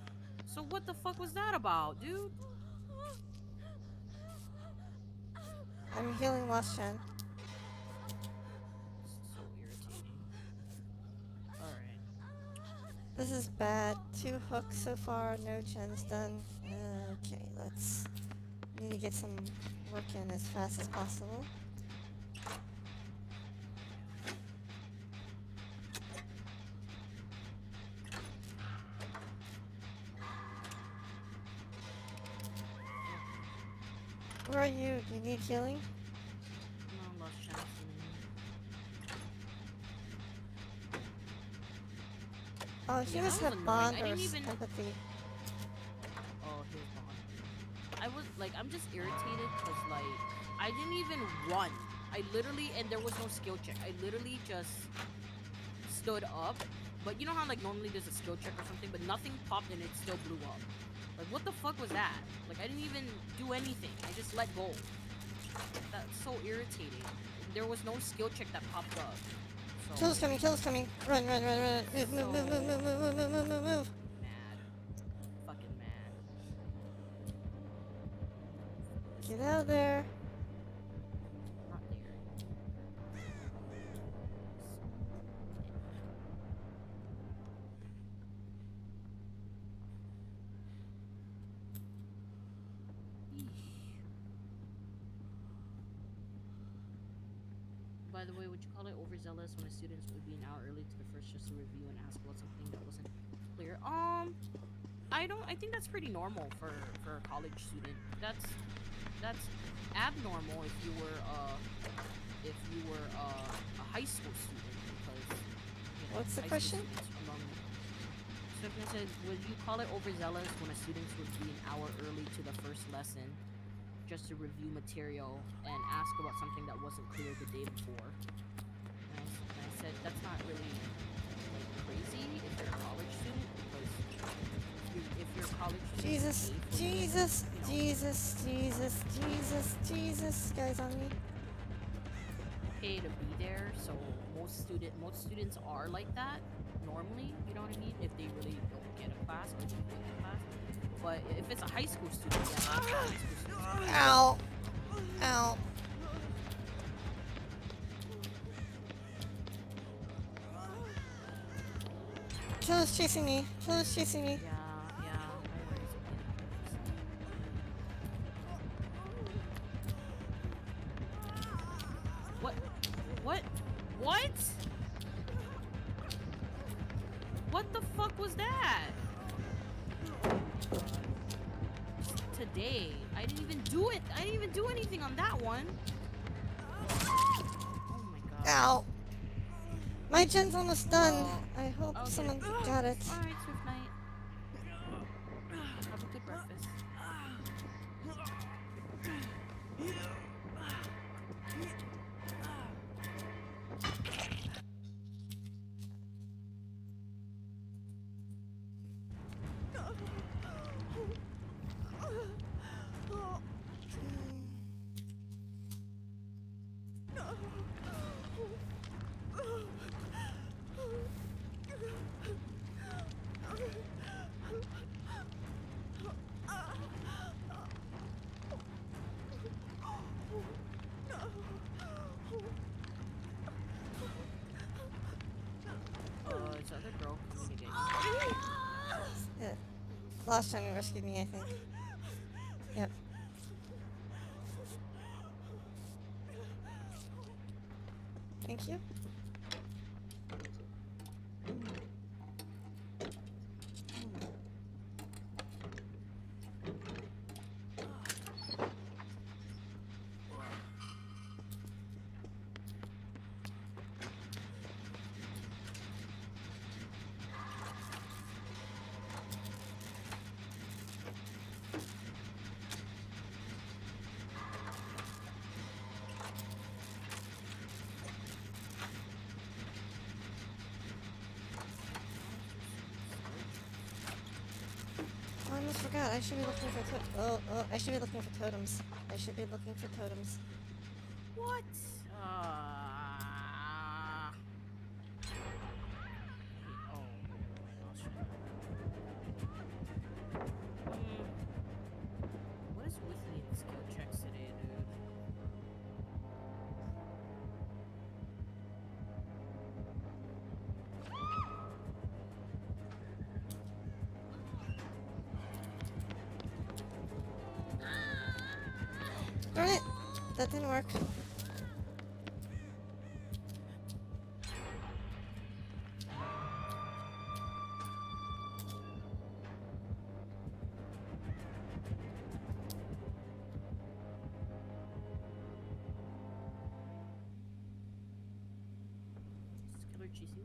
So what the fuck was that about, dude? I'm healing Lost Chen. So irritating. Alright. This is bad. 2 hooks so far, no Chen's done. Okay, let's... Need to get some work in as fast as possible. Where are you? Do you need healing? No, Lost Chance. Oh, he Yeah, must that have was bond annoying. I or didn't even- empathy. Oh, here's Bond. I was like, I'm just irritated because like I didn't even run. I literally, and there was no skill check. I literally just stood up. But you know how like normally there's a skill check or something, but nothing popped and it still blew up. Like, what the fuck was that? Like, I didn't even do anything. I just let go. That's so irritating. There was no skill check that popped up. So, Kill's coming, kill's coming. Run, run, run, run. Move, move, move, move, move, move, move, move, move, move. mad. Fucking mad. Get out of there. Not there. By the way, would you call it overzealous when a student would be an hour early to the first just to review and ask about something that wasn't clear? I think that's pretty normal for a college student. That's abnormal if you were a high school student because What's the high school question? students Stephanie said, would you call it overzealous when a student would be an hour early to the first lesson just to review material and ask about something that wasn't clear the day before? And I said, that's not really like crazy if you're a college student because if you're a college student, Jesus, Jesus, Jesus, Jesus, Jesus, Jesus. Guys on me. pay to be there, so most students are like that normally, you know what I mean, if they really don't get a class or don't take a class. But if it's a high school student, yeah, high school students, Ow. Ow. Killer's chasing me. Killer's chasing me. yeah, no worries. What? What? What? What the fuck was that? Today, I didn't even do it. I didn't even do anything on that one. Oh my god. Ow. My gen's almost done. Well, I hope okay. someone got it. Alright, Swift Knight. Have a good breakfast. Is the other girl coming again? Yeah. Last time you rescued me, I think. Yep. Thank you. I almost forgot. I should be looking for I should be looking for totems. I should be looking for totems. What? Oh, shit. What is with me in skill checks today, dude? Darn it! That didn't work. Is Killer chasing me?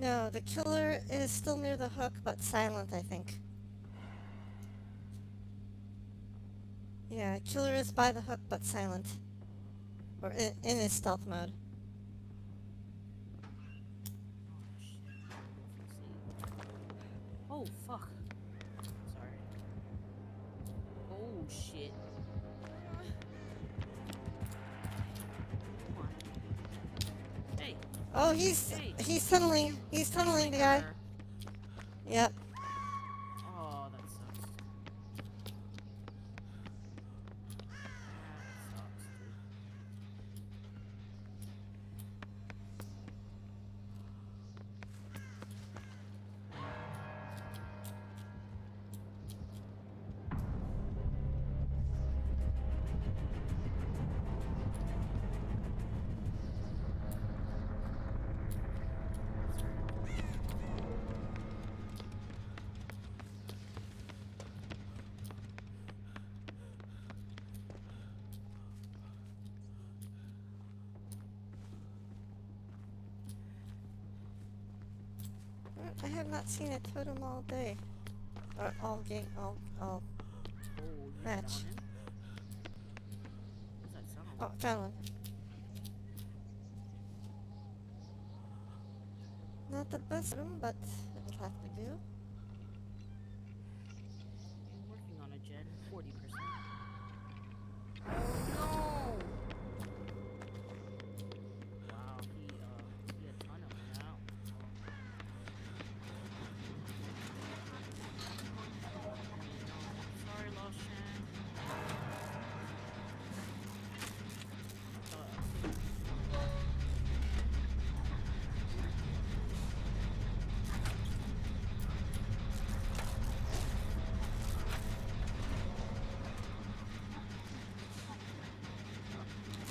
No, the killer is still near the hook, but silent, I think. Yeah, killer is by the hook, but silent. Or in his stealth mode. Oh, shit. Oh, fuck. Oh shit. Come on. Hey, Oh, he's hey. he's tunneling. He's tunneling the guy. Her. Yep. Oh, that sucks. That sucks, dude. I have not seen a totem all day. Or all game, all Oh, you found match. him? What's that sound? Oh, found one. Not the best room, but it'll have to do. I'm working on a gen. 40%. Oh no! Wow, he a ton of them now. Sorry, Lost Chan.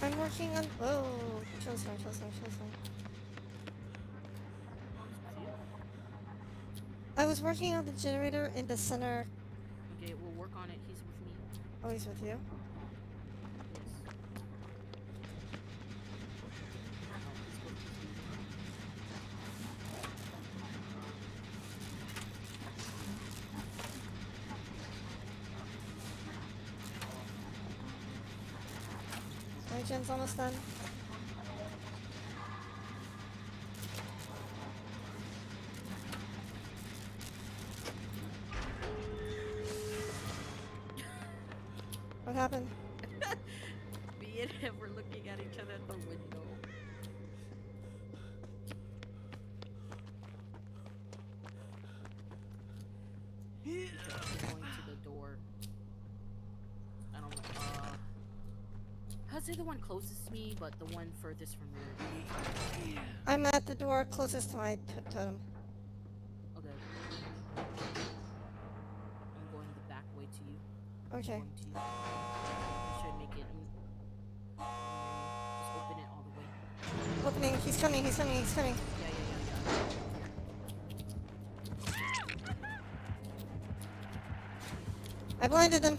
I'm working on. Whoa, chill zone. He's with you? I was working on the generator in the center. Okay, we'll work on it. He's with me. Oh, he's with you. Yes. No, he's with me. My gen's almost done. What happened? Me and him were looking at each other at the window. Because we're going to the door. I don't know. I'd say the one closest to me, but the one furthest from you. I'm at the door closest to my totem. Okay. I'm going the back way to you. Okay. Going to you. I should make it. Just open it all the way. Opening. He's coming. Yeah. I blinded him.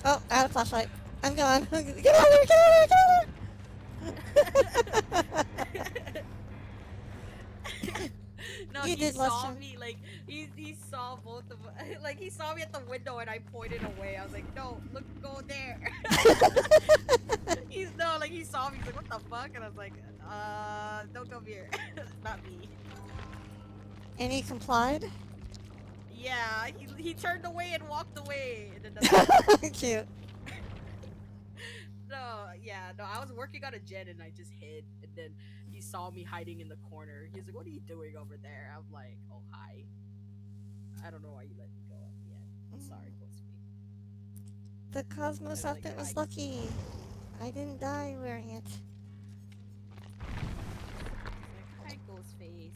Oh, out of flashlight. I'm gone. Get out of there! No, You he did, saw Lester. me, like, he saw both of us. Like, he saw me at the window and I pointed away. I was like, no, look, go there. He saw me. He's like, what the fuck? And I was like, don't come here. Not me. And he complied? Yeah, he turned away and walked away. And then that's Cute. no, I was working on a gen and I just hid. And then he saw me hiding in the corner. He's like, what are you doing over there? I'm like, oh, hi. I don't know why you let me go at the end. I'm sorry, Ghostface. The Cosmos I was like, outfit was "Hi." lucky. I didn't die wearing it. He's like, hi, Ghostface.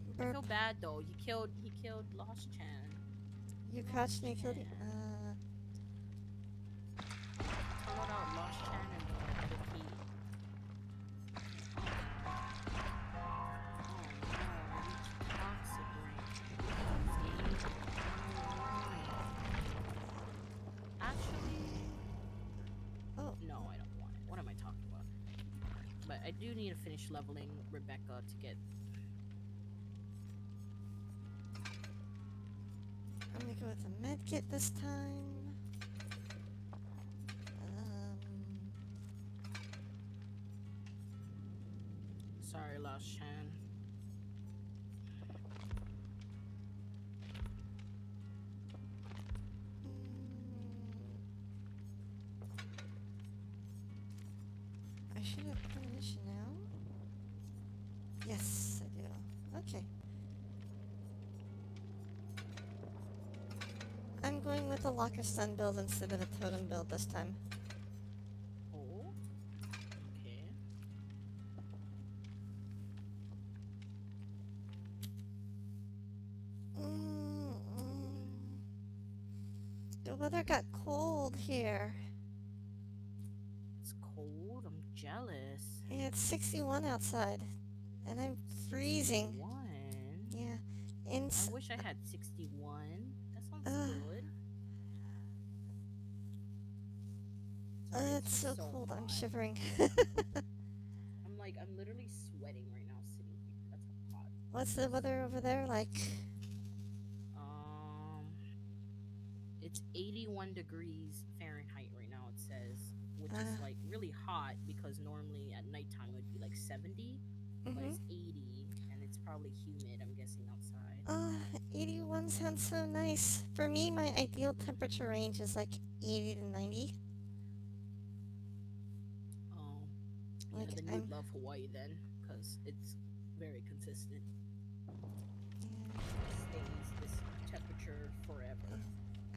I Burp. feel bad though. He killed Lost Chan. You crouched me, killed you. Followed out Lost Chan and the key. Oh no, you toxic ring. Actually, Oh. no, I don't want it. What am I talking about? But I do need to finish leveling Rebecca to get. I'm gonna go with the med kit this time. Sorry, Lost Chan. I should have permission now. Yes, I do. Okay. I'm going with a locker stun build instead of a totem build this time. Oh. Okay. The weather got cold here. It's cold. I'm jealous. Yeah, it's 61 outside, and I'm freezing. 61. Yeah, I wish I had 61. That sounds good. Sorry, It's so cold. I'm hot. shivering. I'm literally sweating right now sitting here. That's how hot. What's the weather over there like? Um, it's 81 degrees Fahrenheit right now. It says, which is like really hot because normally at nighttime it would be like 70, but it's 80 and it's probably humid. I'm guessing outside. 81 sounds so nice. For me, my ideal temperature range is like 80 to 90. Yeah, Like, then you'd love Hawaii then, because it's very consistent. Yeah. It stays this temperature forever.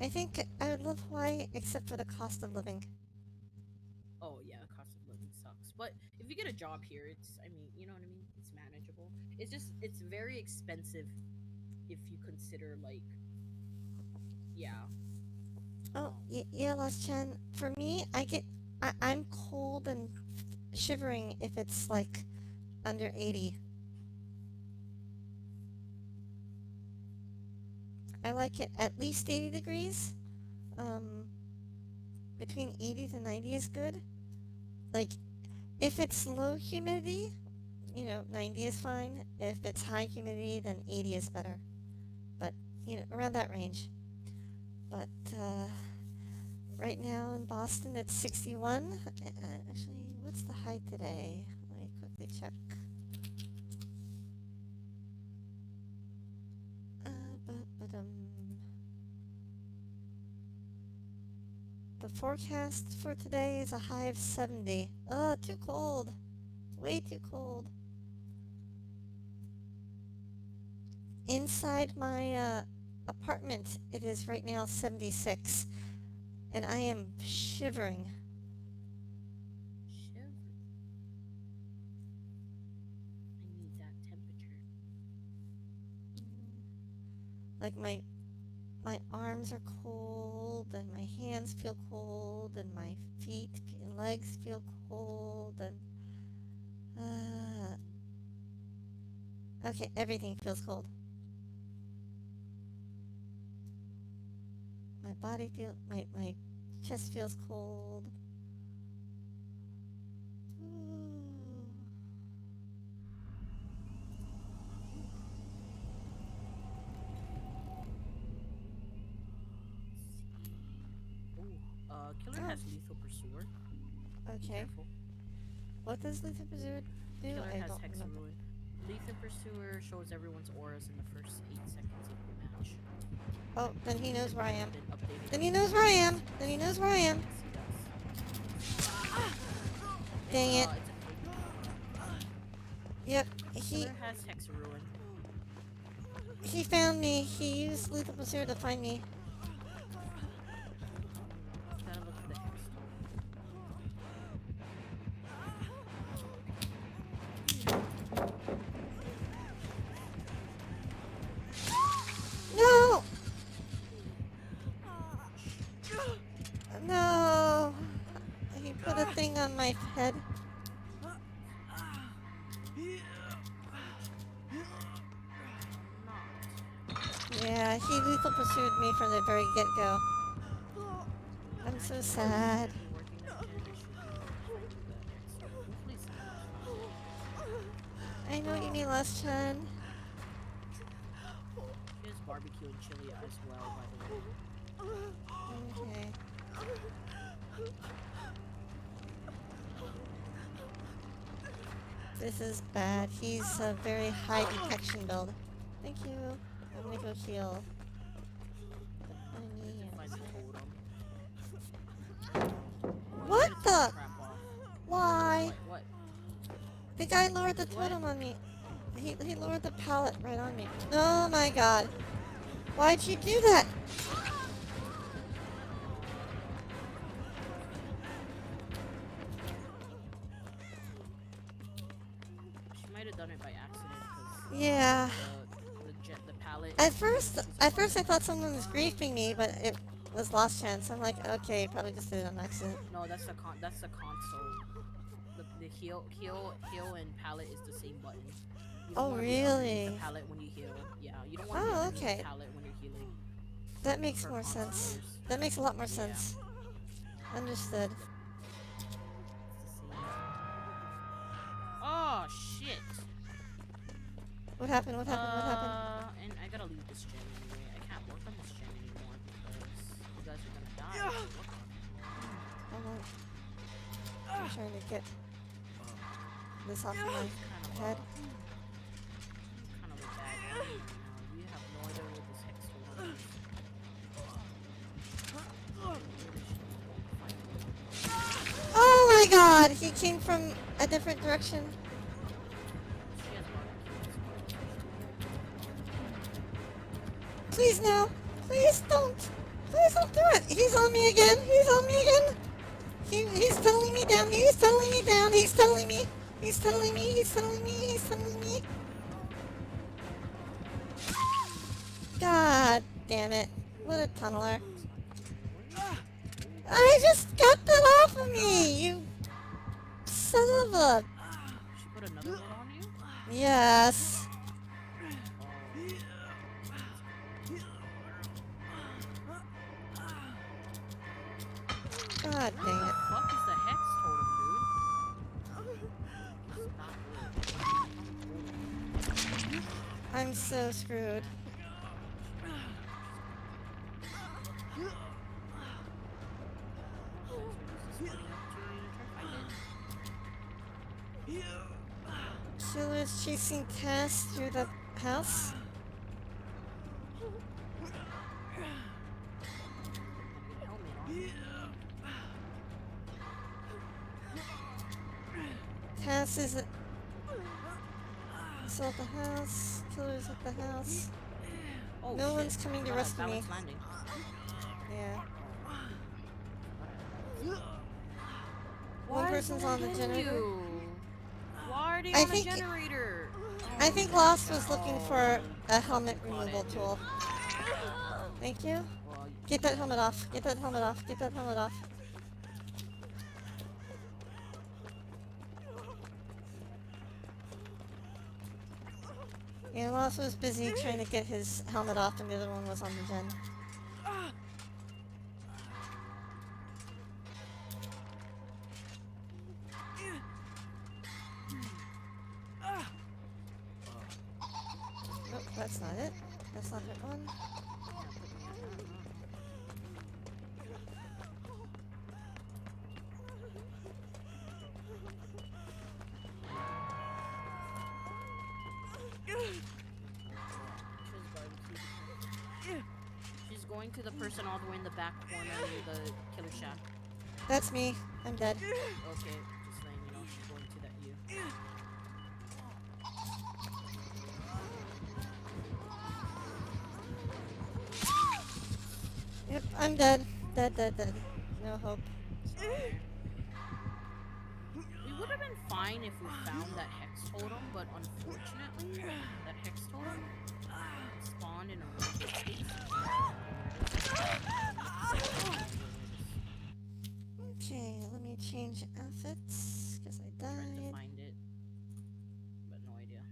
I think I would love Hawaii except for the cost of living. Oh yeah, the cost of living sucks. But if you get a job here, I mean, you know what I mean? It's manageable. It's very expensive if you consider like, yeah. Oh, yeah, Lost Chen. For me, I'm cold and shivering if it's like under 80. I like it at least 80 degrees. Between 80 to 90 is good. Like, if it's low humidity, 90 is fine. If it's high humidity, then 80 is better. But, around that range. But, right now in Boston, it's 61. Actually, what's the high today? Let me quickly check. The forecast for today is a high of 70. Oh, too cold. Way too cold. Inside my apartment, it is right now 76. And I am shivering. Shiver. I need that temperature. Like my arms are cold, and my hands feel cold, and my feet and legs feel cold, and okay, everything feels cold. My body feels my chest feels cold. Killer has lethal pursuer. Okay. Careful. What does Lethal Pursuer do? Killer I has don't Hex remember. Ruin. Lethal Pursuer shows everyone's auras in the first 8 seconds of the match. Oh, then he knows where I am. Been updated. Then he knows where I am. Then he knows where I am. Yes, he does. Dang it. It's Yep. Killer has Hex Ruin. He found me. He used Lethal Pursuer to find me. Gotta look for the Hex No! No! He put a thing on my head. Yeah, he lethal pursued me from the very get-go. I'm so sad. I know you mean, Last Chen. There's barbecue and chili as well, by the way. Okay. This is bad. He's a very high detection build. Thank you. I'm gonna go heal. What the? Why? What? The guy lowered the What? totem on me. He lowered the pallet right on me. Oh my god. Why'd you do that? She might have done it by accident because Yeah. the pallet. At first I thought someone was griefing me, but it was lost chance. I'm like, okay, probably just did it on accident. No, that's the console. The heal and pallet is the same button. You don't Oh, want to be underneath really? the pallet when you heal. Yeah, you don't want to Oh, be underneath okay. the pallet when you're healing. That makes Per more console sense. years. That makes a lot more Yeah. sense. Understood. It's the same. Oh shit! What happened? What happened? What happened? And I gotta leave this gen anyway. I can't work on this gen anymore because you guys are gonna die. if I work on it. Hold on. I'm trying to get this off of my Kind of head. kind of a bad game right now. We have no idea what this hex tool is. Oh my god! He came from a different direction. She has barbecue. Please no! Please don't! Please don't do it! He's on me again! He's on me again! He's tunneling me down! He's tunneling me down! He's tunneling me! He's tunneling me! He's tunneling me! He's tunneling me! God damn it. What a tunneler. I just got that off of me! You son of a... She put another one on you? Yes. God dang it. What the fuck is the hex totem, dude? It's not good. I'm so screwed. Killer's chasing Cass through the house. Cass is at the house. Killer's at the house. Oh, No shit. one's coming to rescue me. Balance landing. Yeah. Why One is person's no on the getting generator. you? Why are they I on think- a generator? I think Lost was looking for a Oh, helmet got removal it. tool. Thank you. Well, Get that helmet off. Get that helmet off. Get that helmet off. Yeah, Lost was busy trying to get his helmet off and the other one was on the gen. Nope, that's not it. That's not that one. She's going to the person all the way in the back corner near the killer shack. That's me. I'm dead. Okay, just letting you know she's going to that you. Yep, I'm dead. Dead, dead, dead. No hope. We would have been fine if we found that hex totem, but unfortunately, that hex totem spawned in a really good place. Okay, let me change outfits, because I Tried to died. find it, but no idea.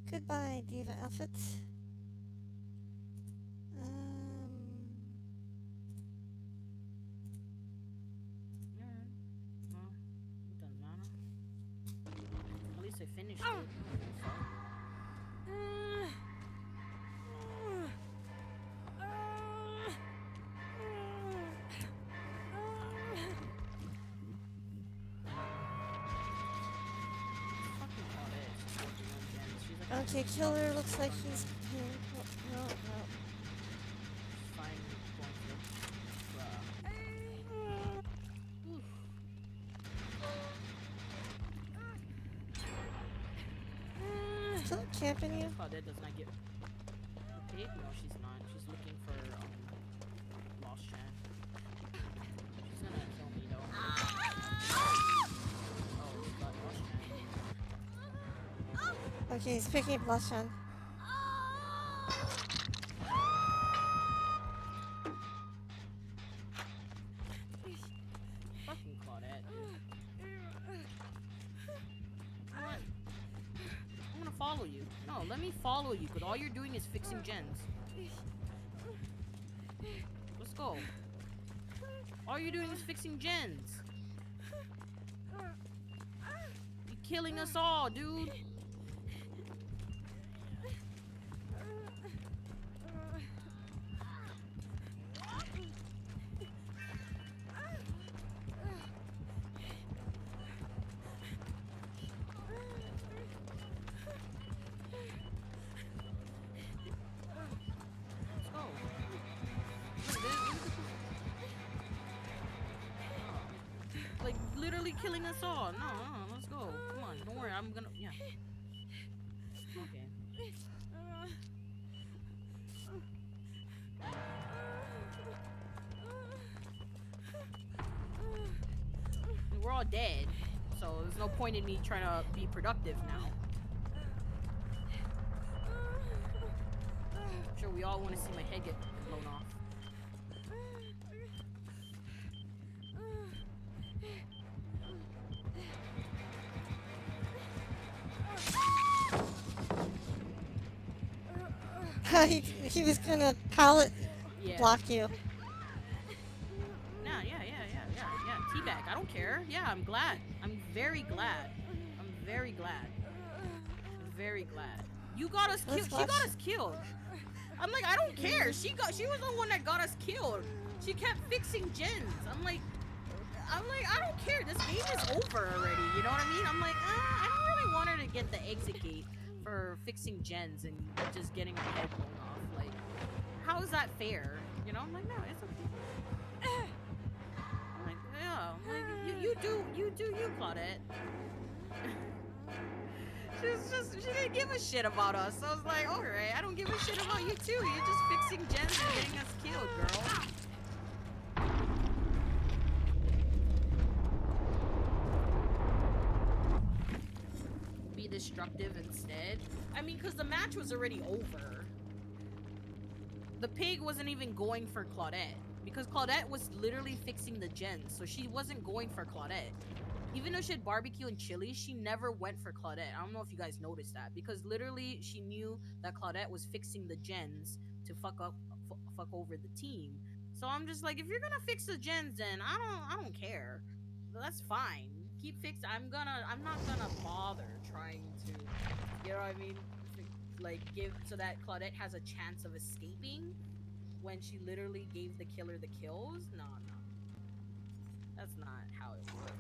Goodbye, diva outfit. Alright. Well, it doesn't matter. At least I finished it. Fucking hot edge. She's working on gens. She's like, Okay, killer looks like he's... No, no. she's fine going for Oof. camping you? Claudette does not get the pig. No, she's not. She's looking for lost Chan. She's gonna kill me though. Oh, we got lost Chan. Okay, he's picking up Lushan. Fucking Claudette, dude. Come on. I'm gonna follow you. No, let me follow you, because all you're doing is fixing gens. Let's go. All you're doing is fixing gens. You're killing us all, dude. Let's go. Like, literally killing us all. No, let's go. Come on, don't worry. I'm gonna, yeah. Okay. We're all dead, so there's no point in me trying to be productive now. I'm sure we all want to see my head get blown off. he was gonna pallet Yeah. block you. Nah, yeah. Teabag, I don't care. Yeah, I'm glad. I'm very glad. I'm very glad. I'm very glad. You got us killed. She got us killed. I'm like, I don't care. She was the one that got us killed. She kept fixing gens. I'm like, I don't care. This game is over already. You know what I mean? I'm like, I don't really want her to get the exit gate for fixing gens and just getting her head blown off. Like, how is that fair? You know? I'm like, no, it's okay. I'm like, yeah. I'm like, you do you, Claudette. She didn't give a shit about us. So I was like, alright, I don't give a shit about you too. You're just fixing gens and getting us killed, girl. Be destructive instead. I mean, because the match was already over. The pig wasn't even going for Claudette. Because Claudette was literally fixing the gens. So she wasn't going for Claudette. Even though she had barbecue and chili, she never went for Claudette. I don't know if you guys noticed that. Because literally, she knew that Claudette was fixing the gens to fuck over the team. So I'm just like, if you're gonna fix the gens, then I don't care. That's fine. Keep fixing. I'm not gonna bother trying to, you know what I mean? Like, give so that Claudette has a chance of escaping when she literally gave the killer the kills. No. That's not how it works.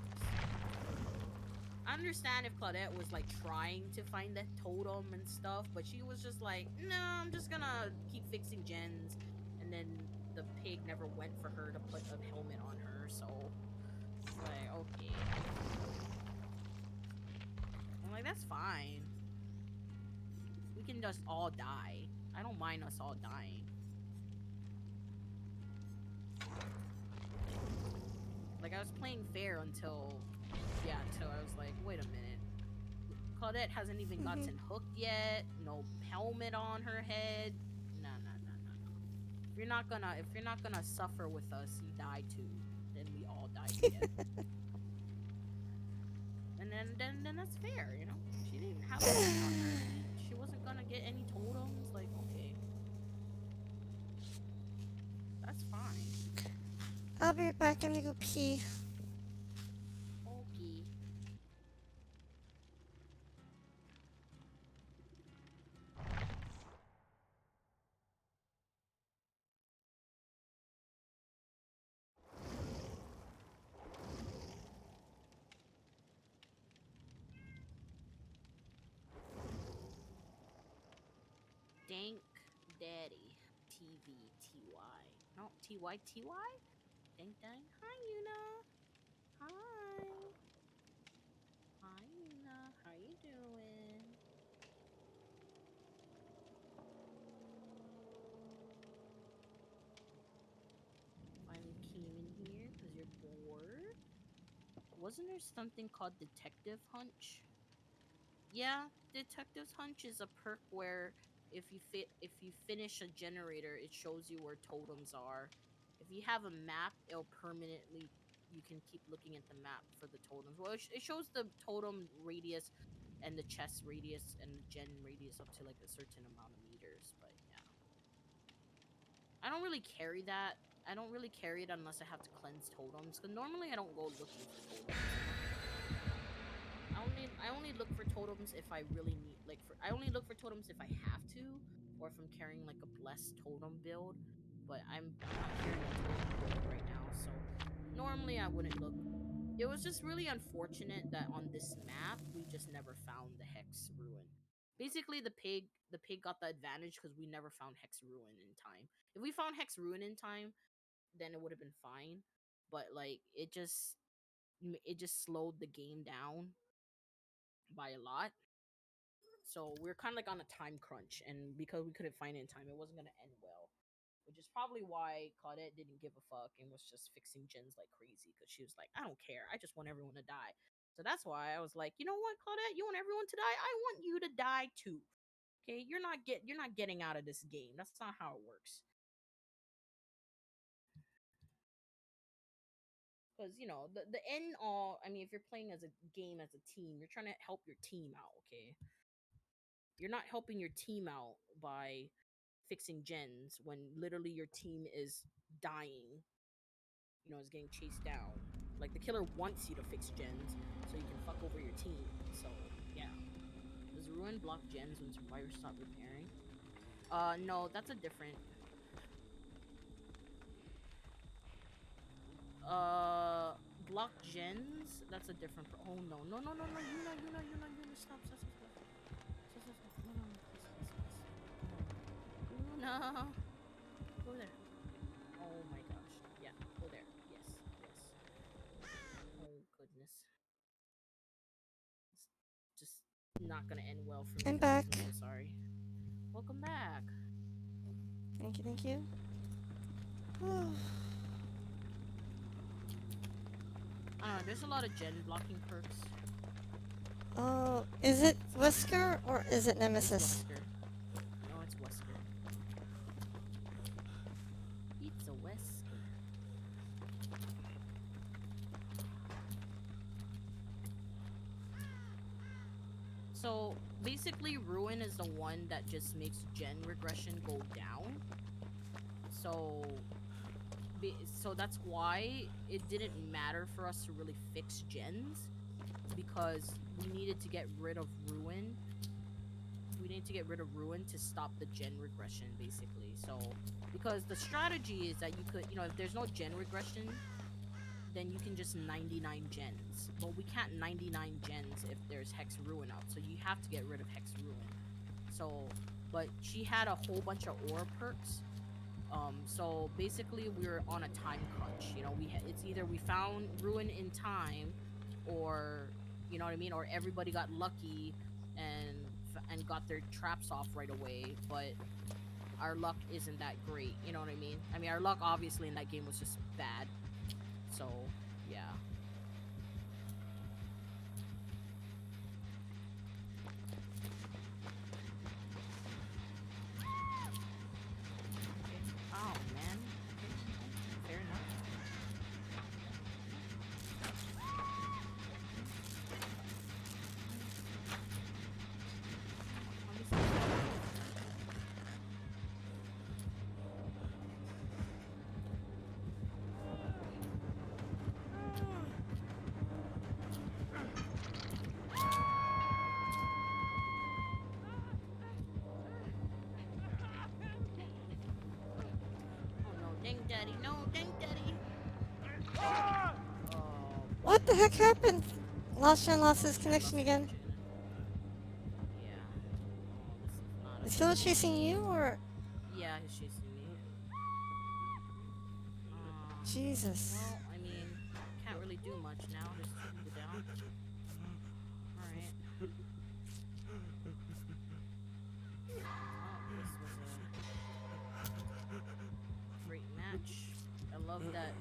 I understand if Claudette was like trying to find that totem and stuff, but she was just like, no, I'm just gonna keep fixing gens, and then the pig never went for her to put a helmet on her, so it's like, okay. I'm like, that's fine. We can just all die. I don't mind us all dying. Like, I was playing fair until I was like, wait a minute. Claudette hasn't even gotten hooked yet. No helmet on her head. No. If you're not gonna suffer with us, you die too. Then we all die together. And then that's fair, you know? She didn't have a helmet on her. She wasn't gonna get any totems. Like, okay. That's fine. I'll be right back. I'm gonna go pee. Okay. Dank Daddy TVTY. No, TYTY? Dank Dang. Hi, Yuna. Hi. Hi, Yuna. How you doing? wasn't there something called Detective Hunch? Yeah, Detective's Hunch is a perk where if you finish a generator, it shows you where totems are. If you have a map, it'll permanently you can keep looking at the map for the totems. Well, it shows the totem radius and the chest radius and the gen radius up to like a certain amount of meters. But yeah, I don't really carry that. I don't really carry it unless I have to cleanse totems. Because normally I don't go looking for totems. I only look for totems if I really need I only look for totems if I have to, or if I'm carrying like a blessed totem build. But I'm not carrying a totem build right now, so normally I wouldn't look. It was just really unfortunate that on this map we just never found the Hex Ruin. Basically, the pig got the advantage because we never found Hex Ruin in time. If we found Hex Ruin in time, then it would have been fine. But like it just slowed the game down by a lot. So we're kind of like on a time crunch, and because we couldn't find it in time, it wasn't gonna end well. Which is probably why Claudette didn't give a fuck and was just fixing gens like crazy because she was like, I don't care, I just want everyone to die. So that's why I was like, you know what, Claudette, you want everyone to die? I want you to die too. Okay, you're not getting out of this game. That's not how it works. Because the end all. I mean, if you're playing as a game as a team, you're trying to help your team out. Okay, you're not helping your team out by fixing gens when literally your team is dying, is getting chased down. Like the killer wants you to fix gens so you can fuck over your team. So yeah. Does ruin block gens when survivors stop repairing? No, that's a different block gens, that's a different oh no no no no no you stop stop stop stop stop stop stop no no no please no go there. Oh my gosh. Yeah, go there. Yes, yes. Oh goodness. It's just not gonna end well for me, I'm guys. back. I'm so sorry. Welcome back. Thank you, thank you. I don't know, there's a lot of gen blocking perks. Oh, is it Whisker or is it It's Nemesis? Wesker. No, it's Wesker. It's a Wesker. So basically, Ruin is the one that just makes gen regression go down. So, so that's why it didn't matter for us to really fix gens, because we needed to get rid of Ruin. We need to get rid of Ruin to stop the gen regression, basically. So, because the strategy is that you could, if there's no gen regression, then you can just 99 gens. But we can't 99 gens if there's Hex Ruin out. So you have to get rid of Hex Ruin. So, but she had a whole bunch of ore perks. So basically we were on a time crunch. It's either we found Ruin in time, or you know what I mean, or everybody got lucky and got their traps off right away. But our luck isn't that great. You know what I mean? I mean, our luck obviously in that game was just bad. So, yeah. Oh, man. Fair enough. Oh no, dang daddy, no, dang daddy. Oh, What the heck happened? Lost John lost his connection again. yeah. Oh, this is not a Is good he chasing you or? Yeah, he's chasing me. Jesus. Well, I mean, can't really do much now. There's two people down. Alright. Well, this was a great match. I love that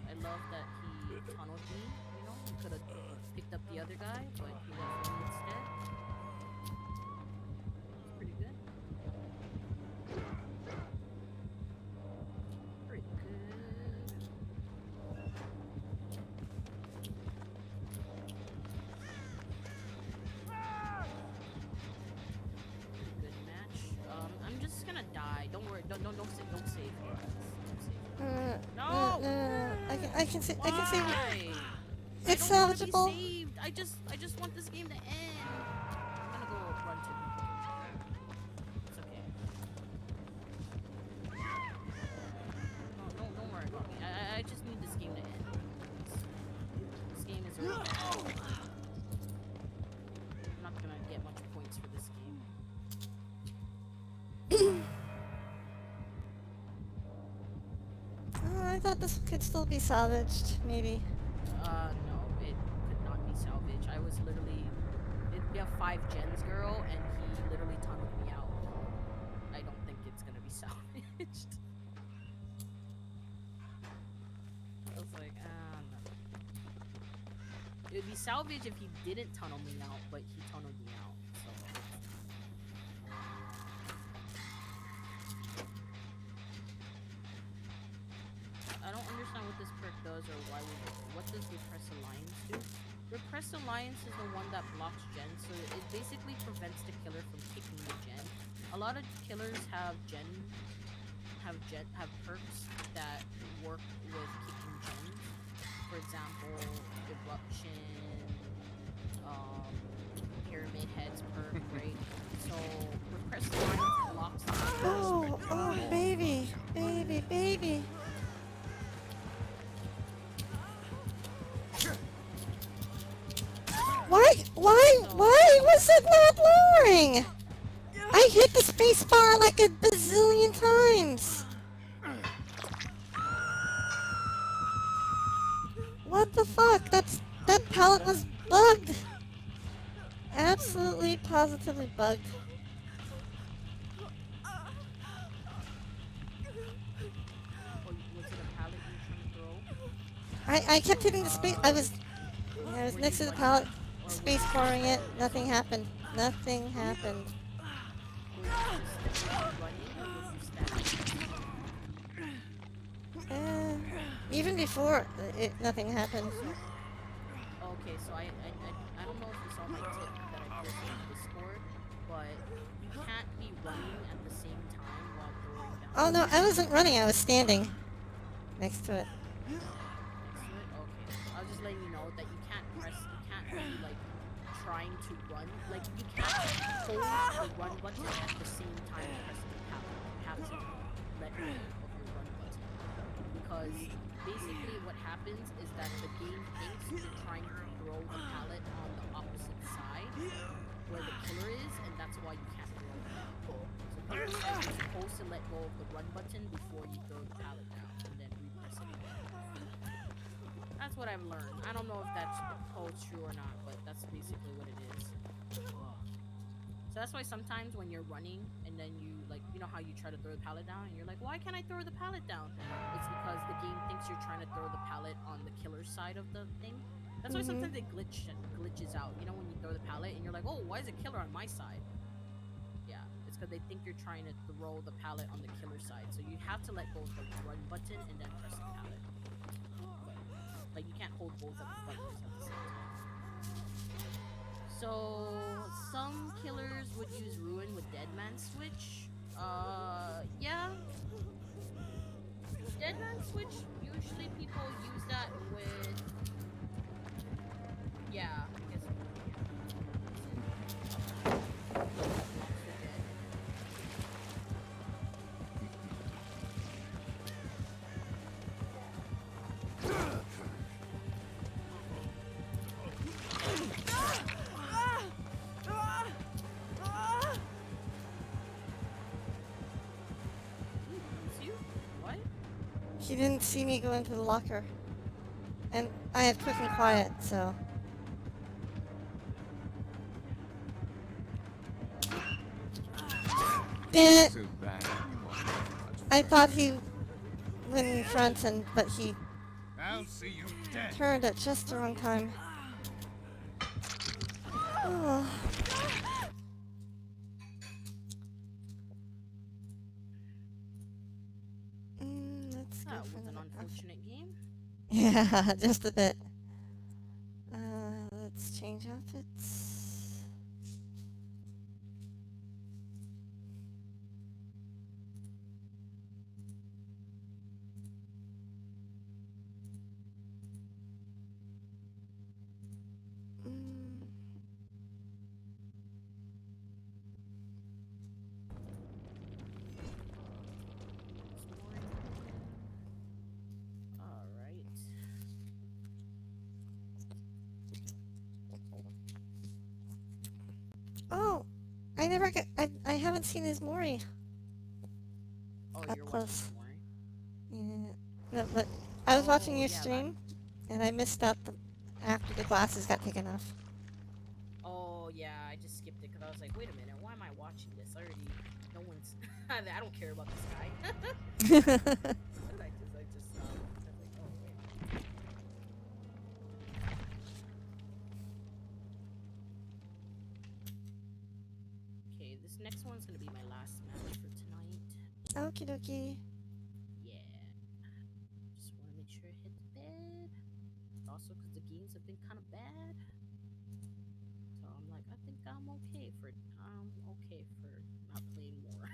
he tunneled me, He could have picked the other guy, but he went for me instead. It's pretty good. Pretty good. Pretty good match. I'm just gonna die. Don't worry. Don't save. Don't save. No! I can see. I can see. Why? It's I don't wanna be salvageable. saved. I just want this game to end. I'm gonna go run to. It's okay. No, don't worry about me. I just need this game to end. This game is over. I'm not gonna get much points for this game. I thought this could still be salvaged, maybe. No, it could not be salvaged. I was literally. We have 5 gens, girl, and he literally tunneled me out. I don't think it's gonna be salvaged. I was like, no. It would be salvaged if he didn't tunnel me out, but he tunneled me out. So. I don't understand what this perk does or why what does Repress Alliance do? Repress Alliance is the one that blocks gen, so it basically prevents the killer from kicking the gen. A lot of killers have perks that work with kicking gens. For example, Eruption, Pyramid Heads perk, right? So Repress Alliance blocks the Oh, baby. Why was it not lowering? I hit the space bar like a bazillion times. What the fuck? That pallet was bugged. Absolutely, positively bugged. Was it a pallet you were trying to throw? I kept hitting the space. I was next to the pallet, space barring it. Nothing happened. Nothing happened. Even before nothing happened. Okay, so I don't know if you saw my tip that I posted on Discord, but you can't be running at the same time while throwing down. Oh no, I wasn't running. I was standing next to it. Next to it? Okay. So I'll just let you know that you can't be like trying to run. Like you can't hold the run button at the same time pressing the pallet. You have to let go of your run button. Because basically what happens is that the game thinks you're trying to throw the pallet on the opposite side where the killer is, and that's why you can't throw it. So people say you're supposed to let go of the run button before you throw the pallet down and then repress it again. That's what I've learned. I don't know if that's holds true or not, but that's basically what it is. So that's why sometimes when you're running and then you you know how you try to throw the pallet down and you're like, why can't I throw the pallet down? It's because the game thinks you're trying to throw the pallet on the killer side of the thing. That's why sometimes it glitches out. You know when you throw the pallet and you're like, oh, why is a killer on my side? Yeah, it's because they think you're trying to throw the pallet on the killer side. So you have to let go of the run button and then press the pallet. Like you can't hold both of the buttons at the same time. So some killers would use Ruin with Dead Man Switch. Yeah. Dead Man Switch, usually people use that with. Yeah, I guess. He didn't see me go into the locker. And I had quick and quiet, so. Damn it! Too bad. I thought he went in front, but he I'll see you dead. turned at just the wrong time. Oh. Let's go That for was an another outfit. unfortunate game. Yeah, just a bit. Let's change outfits. Mm, Is Maury here? All right. oh, I never got. I haven't seen his Mori Oh, up you're watching his close. Maury? Yeah. No, but I was watching Oh, your yeah, that. stream, and I missed out after the glasses got taken off. Oh, yeah, I just skipped it because I was like, wait a minute, why am I watching this? I already. No one's. I don't care about this guy. And I just stopped. I was like, oh, wait. Okay, this next one's gonna be my last match for tonight. Okie dokie. Yeah. Just want to make sure I hit the bed. Also, because the games have been kind of bad. So I'm like, I think I'm okay for not playing more.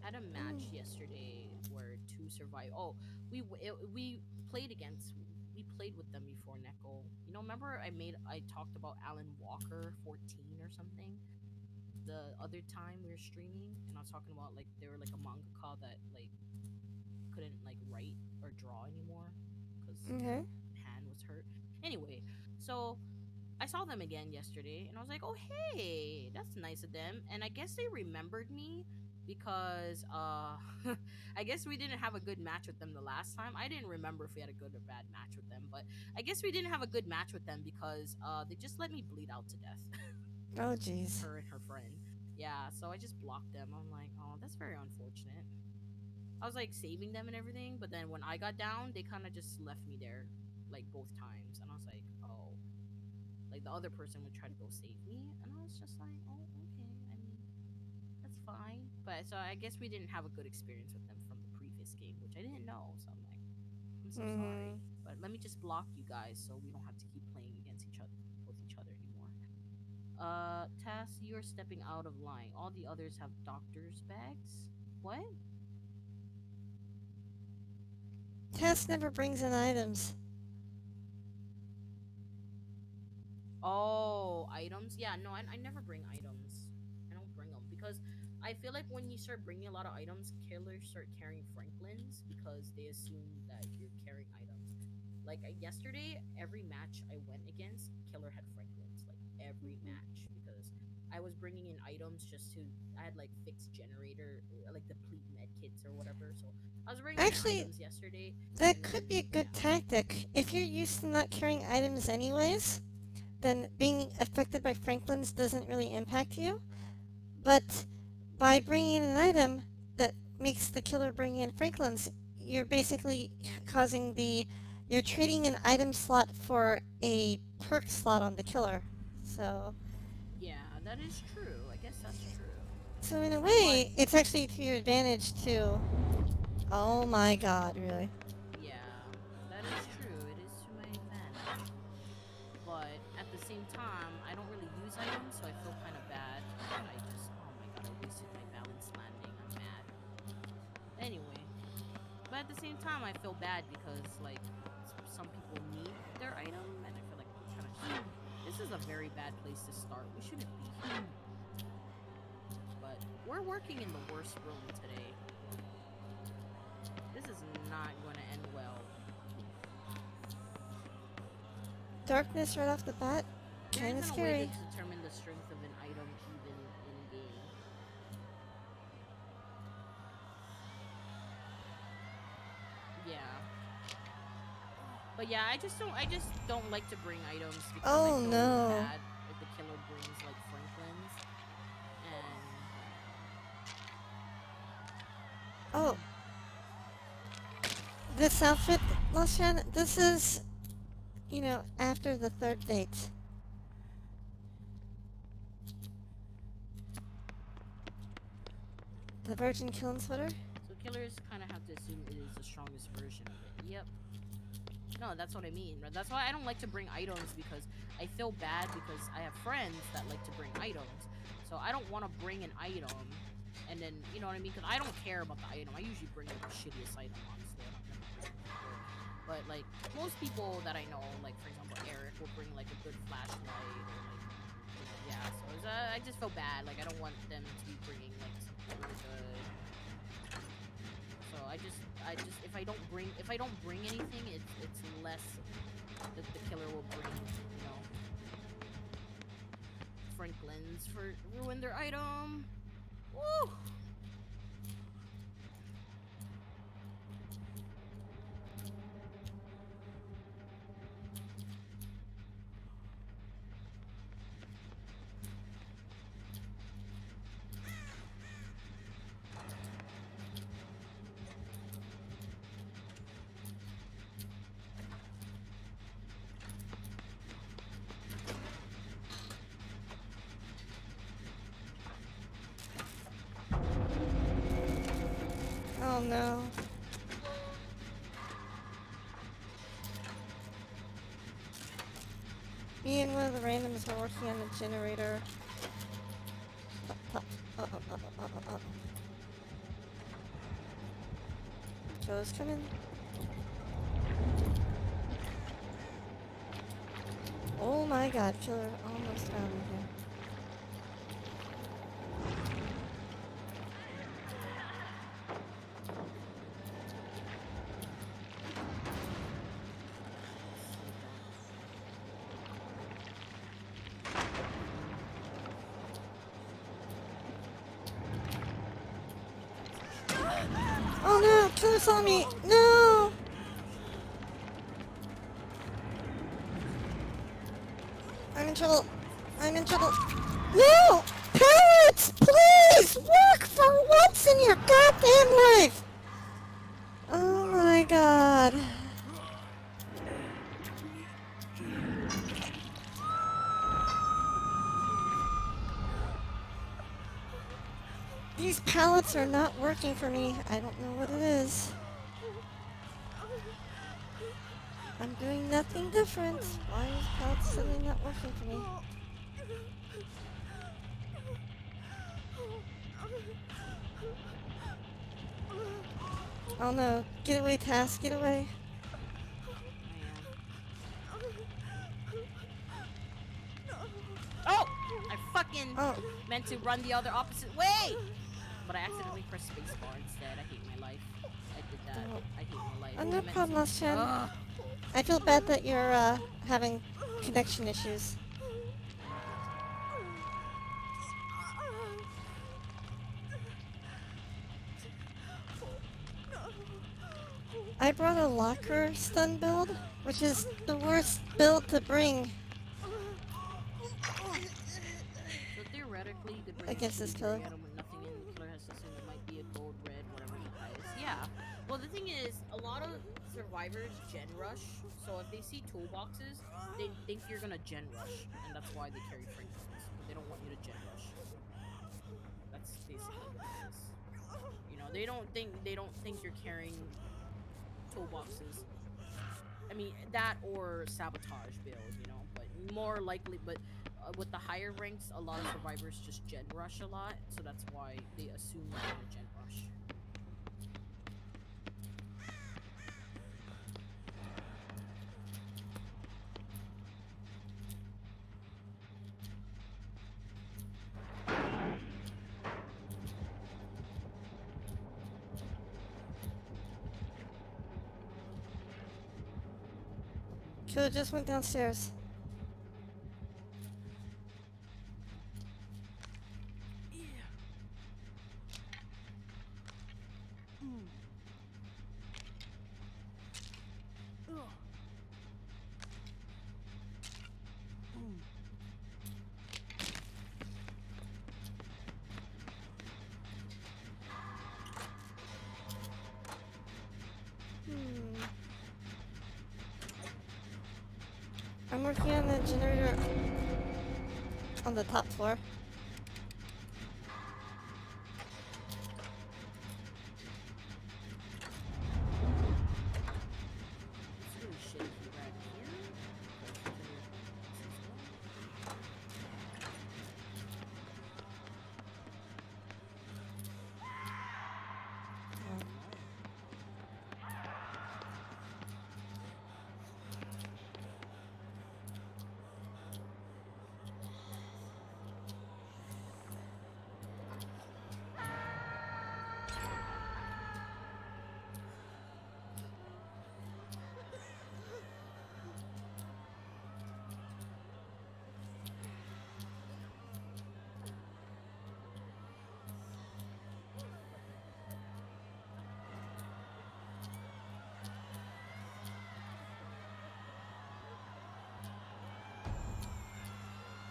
I had a match Mm. yesterday where two survived. Oh, we played against. We played with them before Neko. You know, remember I talked about Alan Walker 14 or something the other time we were streaming, and I was talking about like they were like a mangaka that like couldn't like write or draw anymore because Okay. their hand was hurt. Anyway, so I saw them again yesterday, and I was like, "Oh, hey, that's nice of them." And I guess they remembered me because I guess we didn't have a good match with them the last time. I didn't remember if we had a good or bad match with them, but I guess we didn't have a good match with them because they just let me bleed out to death. Oh, jeez. Her and her friend. Yeah, so I just blocked them. I'm like, "Oh, that's very unfortunate." I was like saving them and everything, but then when I got down, they kind of just left me there like both times, and I was like, "Oh." Like the other person would try to go save me, and I was just like, oh, okay. I mean, that's fine. But so I guess we didn't have a good experience with them from the previous game, which I didn't know. So I'm like, I'm so Mm-hmm. sorry. But let me just block you guys so we don't have to keep playing against each other with each other anymore. Tess, you are stepping out of line. All the others have doctor's bags. What? Tess never brings in items. Oh, items? Yeah, no, I never bring items. I don't bring them because I feel like when you start bringing a lot of items, killers start carrying Franklins because they assume that you're carrying items. Like yesterday, every match I went against, killer had Franklins. Like every match because I was bringing in items just to. I had like fixed generator, like deplete med kits or whatever. So I was bringing in Actually, items yesterday, that and could then be a good yeah, tactic. If you're used to not carrying items anyways, then being affected by Franklin's doesn't really impact you. But by bringing in an item that makes the killer bring in Franklin's, you're basically causing the. You're trading an item slot for a perk slot on the killer. So, yeah, that is true. I guess that's true. so in a But way, it's actually to your advantage too. Oh my god, really? yeah, that is true. It is to my advantage. But at the same time, I don't really use items, so I feel kind of bad that I just, oh my god, I wasted my balance landing. I'm mad. Anyway, but at the same time, I feel bad because, like, some people need their item, and I feel like I'm kind of just. This is a very bad place to start. We shouldn't be here. But we're working in the worst room today. This is not going to end well. Darkness right off the bat? There Kinda isn't a way to scary. determine the strength of an item even in game. Yeah. But yeah, I just don't like to bring items because I Oh feel no. bad if the killer brings like Franklin's. This outfit, Lashan, this is, after the third date. The virgin killing sweater? So killers kind of have to assume it is the strongest version of it. Yep. No, that's what I mean. That's why I don't like to bring items, because I feel bad because I have friends that like to bring items. So I don't want to bring an item and then, you know what I mean? Because I don't care about the item. I usually bring like the shittiest item, honestly. I'm not gonna bring it. But like most people that I know, like for example Eric, will bring like a good flashlight or like, yeah. So I just feel bad. Like I don't want them to be bringing like something really good. So I just if I don't bring anything, it's less that the killer will bring, Franklin's for ruin their item. Woo! Oh no. Me and one of the randoms are working on the generator. Joe's coming. Oh my god, killer almost found me here. Oh no, killer saw me! No! I'm in trouble. I'm in trouble. No! Parents! Please! Work for once in your goddamn life! Oh my god. These pallets are not working for me. I don't know what it is. I'm doing nothing different. Why is pallets suddenly not working for me? Oh no. Get away, Task. Get away. Oh! I fucking Oh. meant to run the other opposite way! But I accidentally pressed spacebar instead. I hate my life. I did that. Oh. I hate my life. Oh, I no meant to- problem, Lashan. Ugh. I feel bad that you're, having connection issues. I brought a locker stun build, which is the worst build to bring So theoretically, you could bring against a this secondary killer. item with nothing in. The killer has to assume it might be a gold, red, whatever the highest. Yeah. Well, the thing is, a lot of survivors gen rush. So if they see toolboxes, they think you're gonna gen rush, and that's why they carry Franklins. But they don't want you to gen rush. That's basically what it is. You know, they don't think you're carrying toolboxes. I mean, that or sabotage build, but more likely, but with the higher ranks, a lot of survivors just gen rush a lot, so that's why they assume you're gonna gen rush. Killer just went downstairs. I'm working on the generator on the top floor. It's really shaky right here.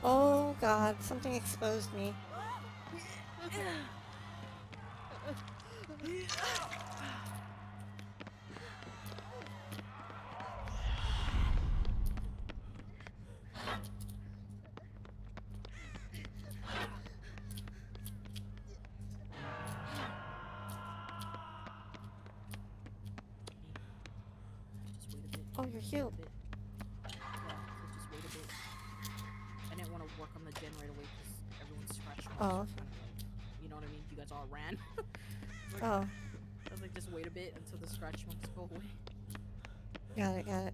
Oh god, something exposed me. Just wait a bit. Oh, you're healed. Yeah, so just wait a bit. I didn't want to work on the gen right away because everyone's scratching. Oh. Kind of like, you know what I mean? You guys all ran. Like, Oh, I was like, just wait a bit until the scratch marks go away. got it, got it.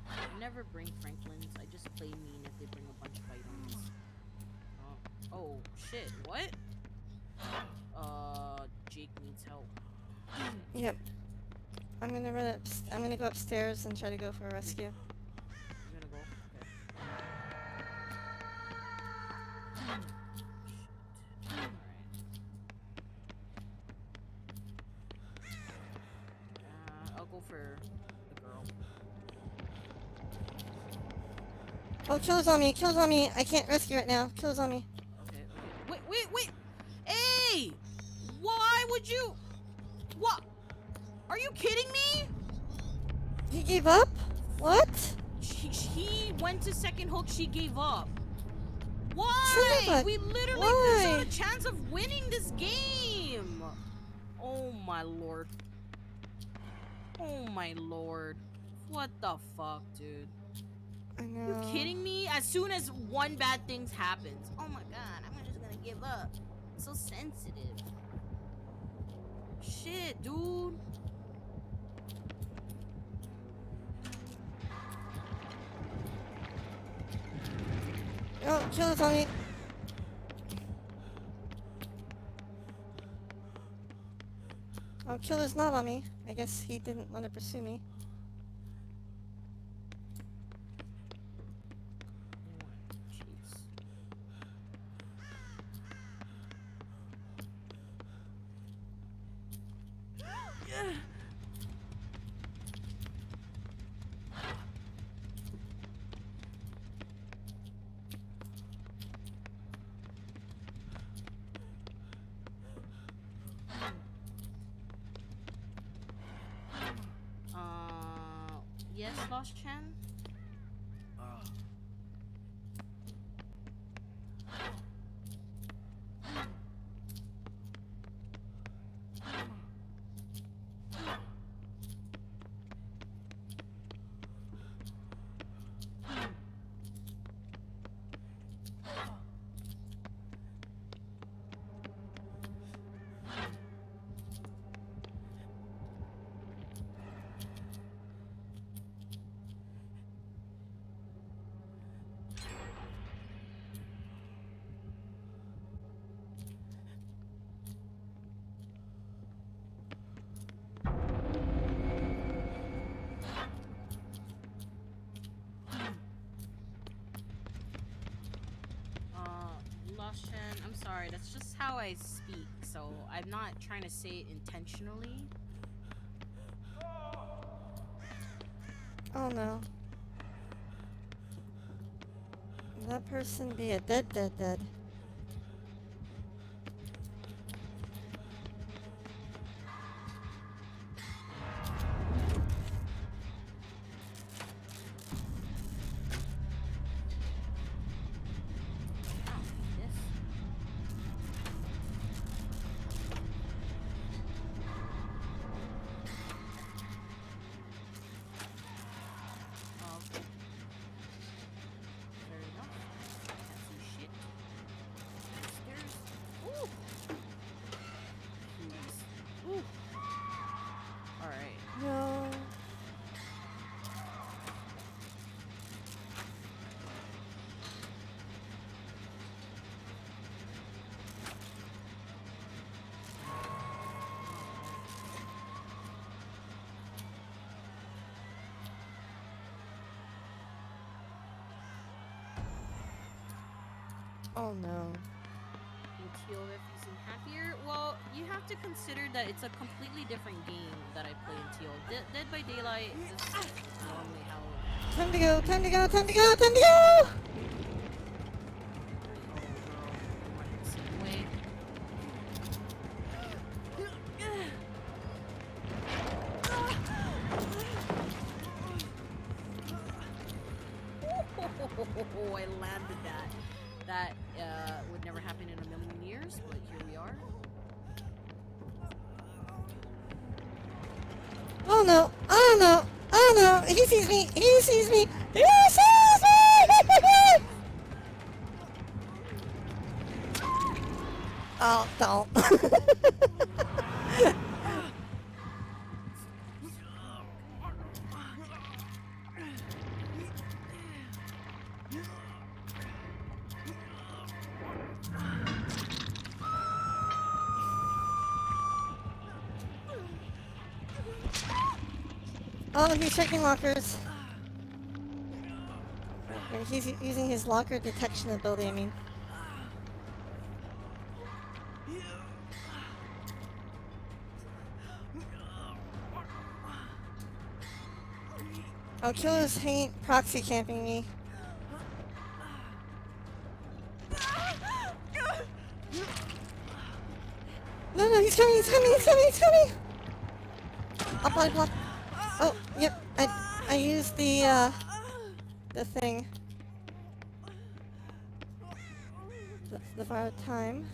I never bring Franklins. I just play mean if they bring a bunch of items. Oh shit! What? Jake needs help. Yep. I'm gonna go upstairs and try to go for a rescue. I'm gonna go. Okay. Alright. I'll go for the girl. Oh, Kill's on me, Kill's on me. I can't rescue it now. Kill's on me. Okay. Wait! Hey! Why would you? What? Are you kidding me? He gave up? What? He went to second hook. She gave up. Why? Son We literally why? saw a chance of winning this game. Oh my lord. Oh my lord. What the fuck, dude? I know. You kidding me? As soon as one bad thing happens, oh my god, I'm just gonna give up. I'm so sensitive. Shit, dude. Oh, Kill's on me. Oh, Killer's not on me. I guess he didn't want to pursue me. Jeez. Yes, Lost Chan? Lost Chan, I'm sorry, that's just how I speak, so I'm not trying to say it intentionally. Oh no. That person be a dead. Oh no. And Teal Riff, you seem happier. Well, you have to consider that it's a completely different game that I play in Teal. Dead by Daylight, this is normally how. Time to go, time to go, time to go, time to go! Oh, girl, I'm running the same way. Oh, I landed that. That would never happen in a million years, but here we are. Oh no, oh no, oh no, he sees me, he sees me, he sees me! Oh, don't. Oh, he's checking lockers. He's using his locker detection ability, I mean. Oh, Killer's proxy camping me. No, no, he's coming, he's coming, he's coming, he's coming! I'll probably block. Oh, yep, I used the thing. The borrowed time.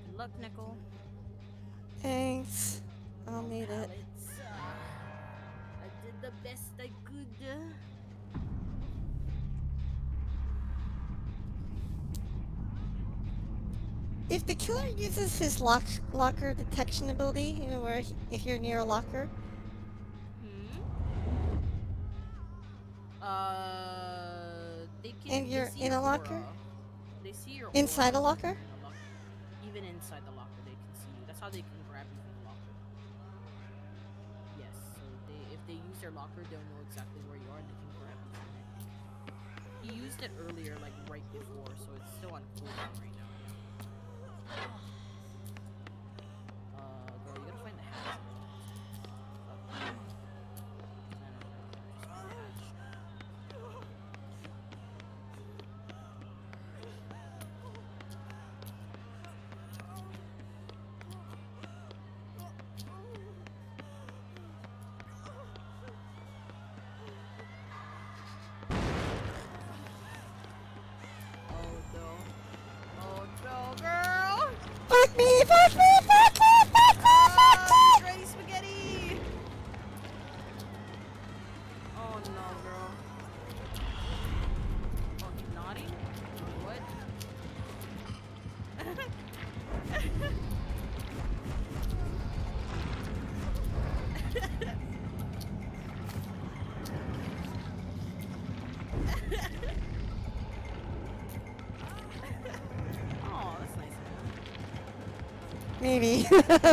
Good luck, Nickel. Thanks. I'll need it. Pallets. I did the best I could. If the killer uses his locker detection ability, you know, where if you're near a locker, They can. and you're they see in your a locker? aura. They see your Inside aura a locker? when you're in a locker. Even inside the locker, they can see you. That's how they can grab you from the locker. Yes. So if they use their locker, they'll know exactly where you are and they can grab you from it. He used it earlier, like right before, so it's still on cooldown right now. Girl, you gotta find the hatch. Fuck me! Fuck me! Fuck me! Fuck me! Fuck me! Ready spaghetti! Oh no, girl. Oh, he's nodding? What? Oh, that's nice. Maybe.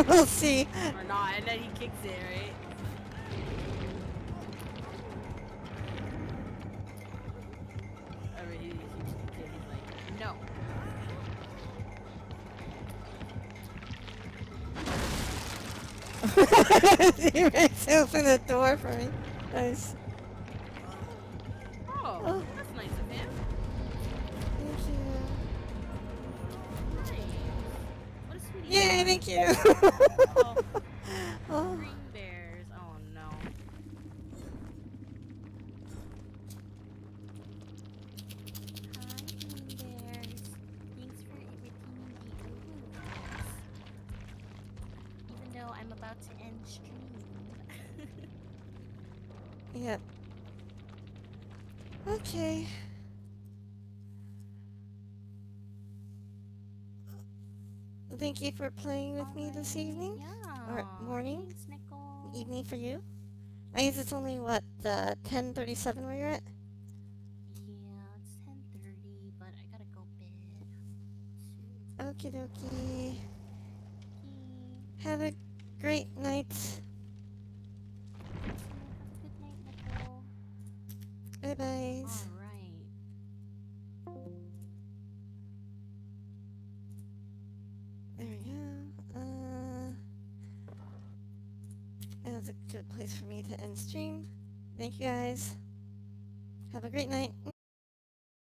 We'll see. Or not, and then he kicks it, right? I mean, he's like, no. He makes open the door for me. Nice. Oh, that's nice of him. Thank you. Nice. What a sweetie. Yay, thank you. Oh, Oh. green bears. Oh no. Hi, green bears. Thanks for retaining the open. Even though I'm about to end stream. Yep. Okay. Thank you for playing with me this evening. Yeah. Or morning. Thanks, Nicole. Evening for you. I guess it's only, what, 10:37 where you're at? Yeah, it's 10:30, but I gotta go bed soon. Okie dokie. Okay. Have a great night. Have a good night, Nicole. Bye-bye. All right. There we go. That's a good place for me to end stream. Thank you guys. Have a great night.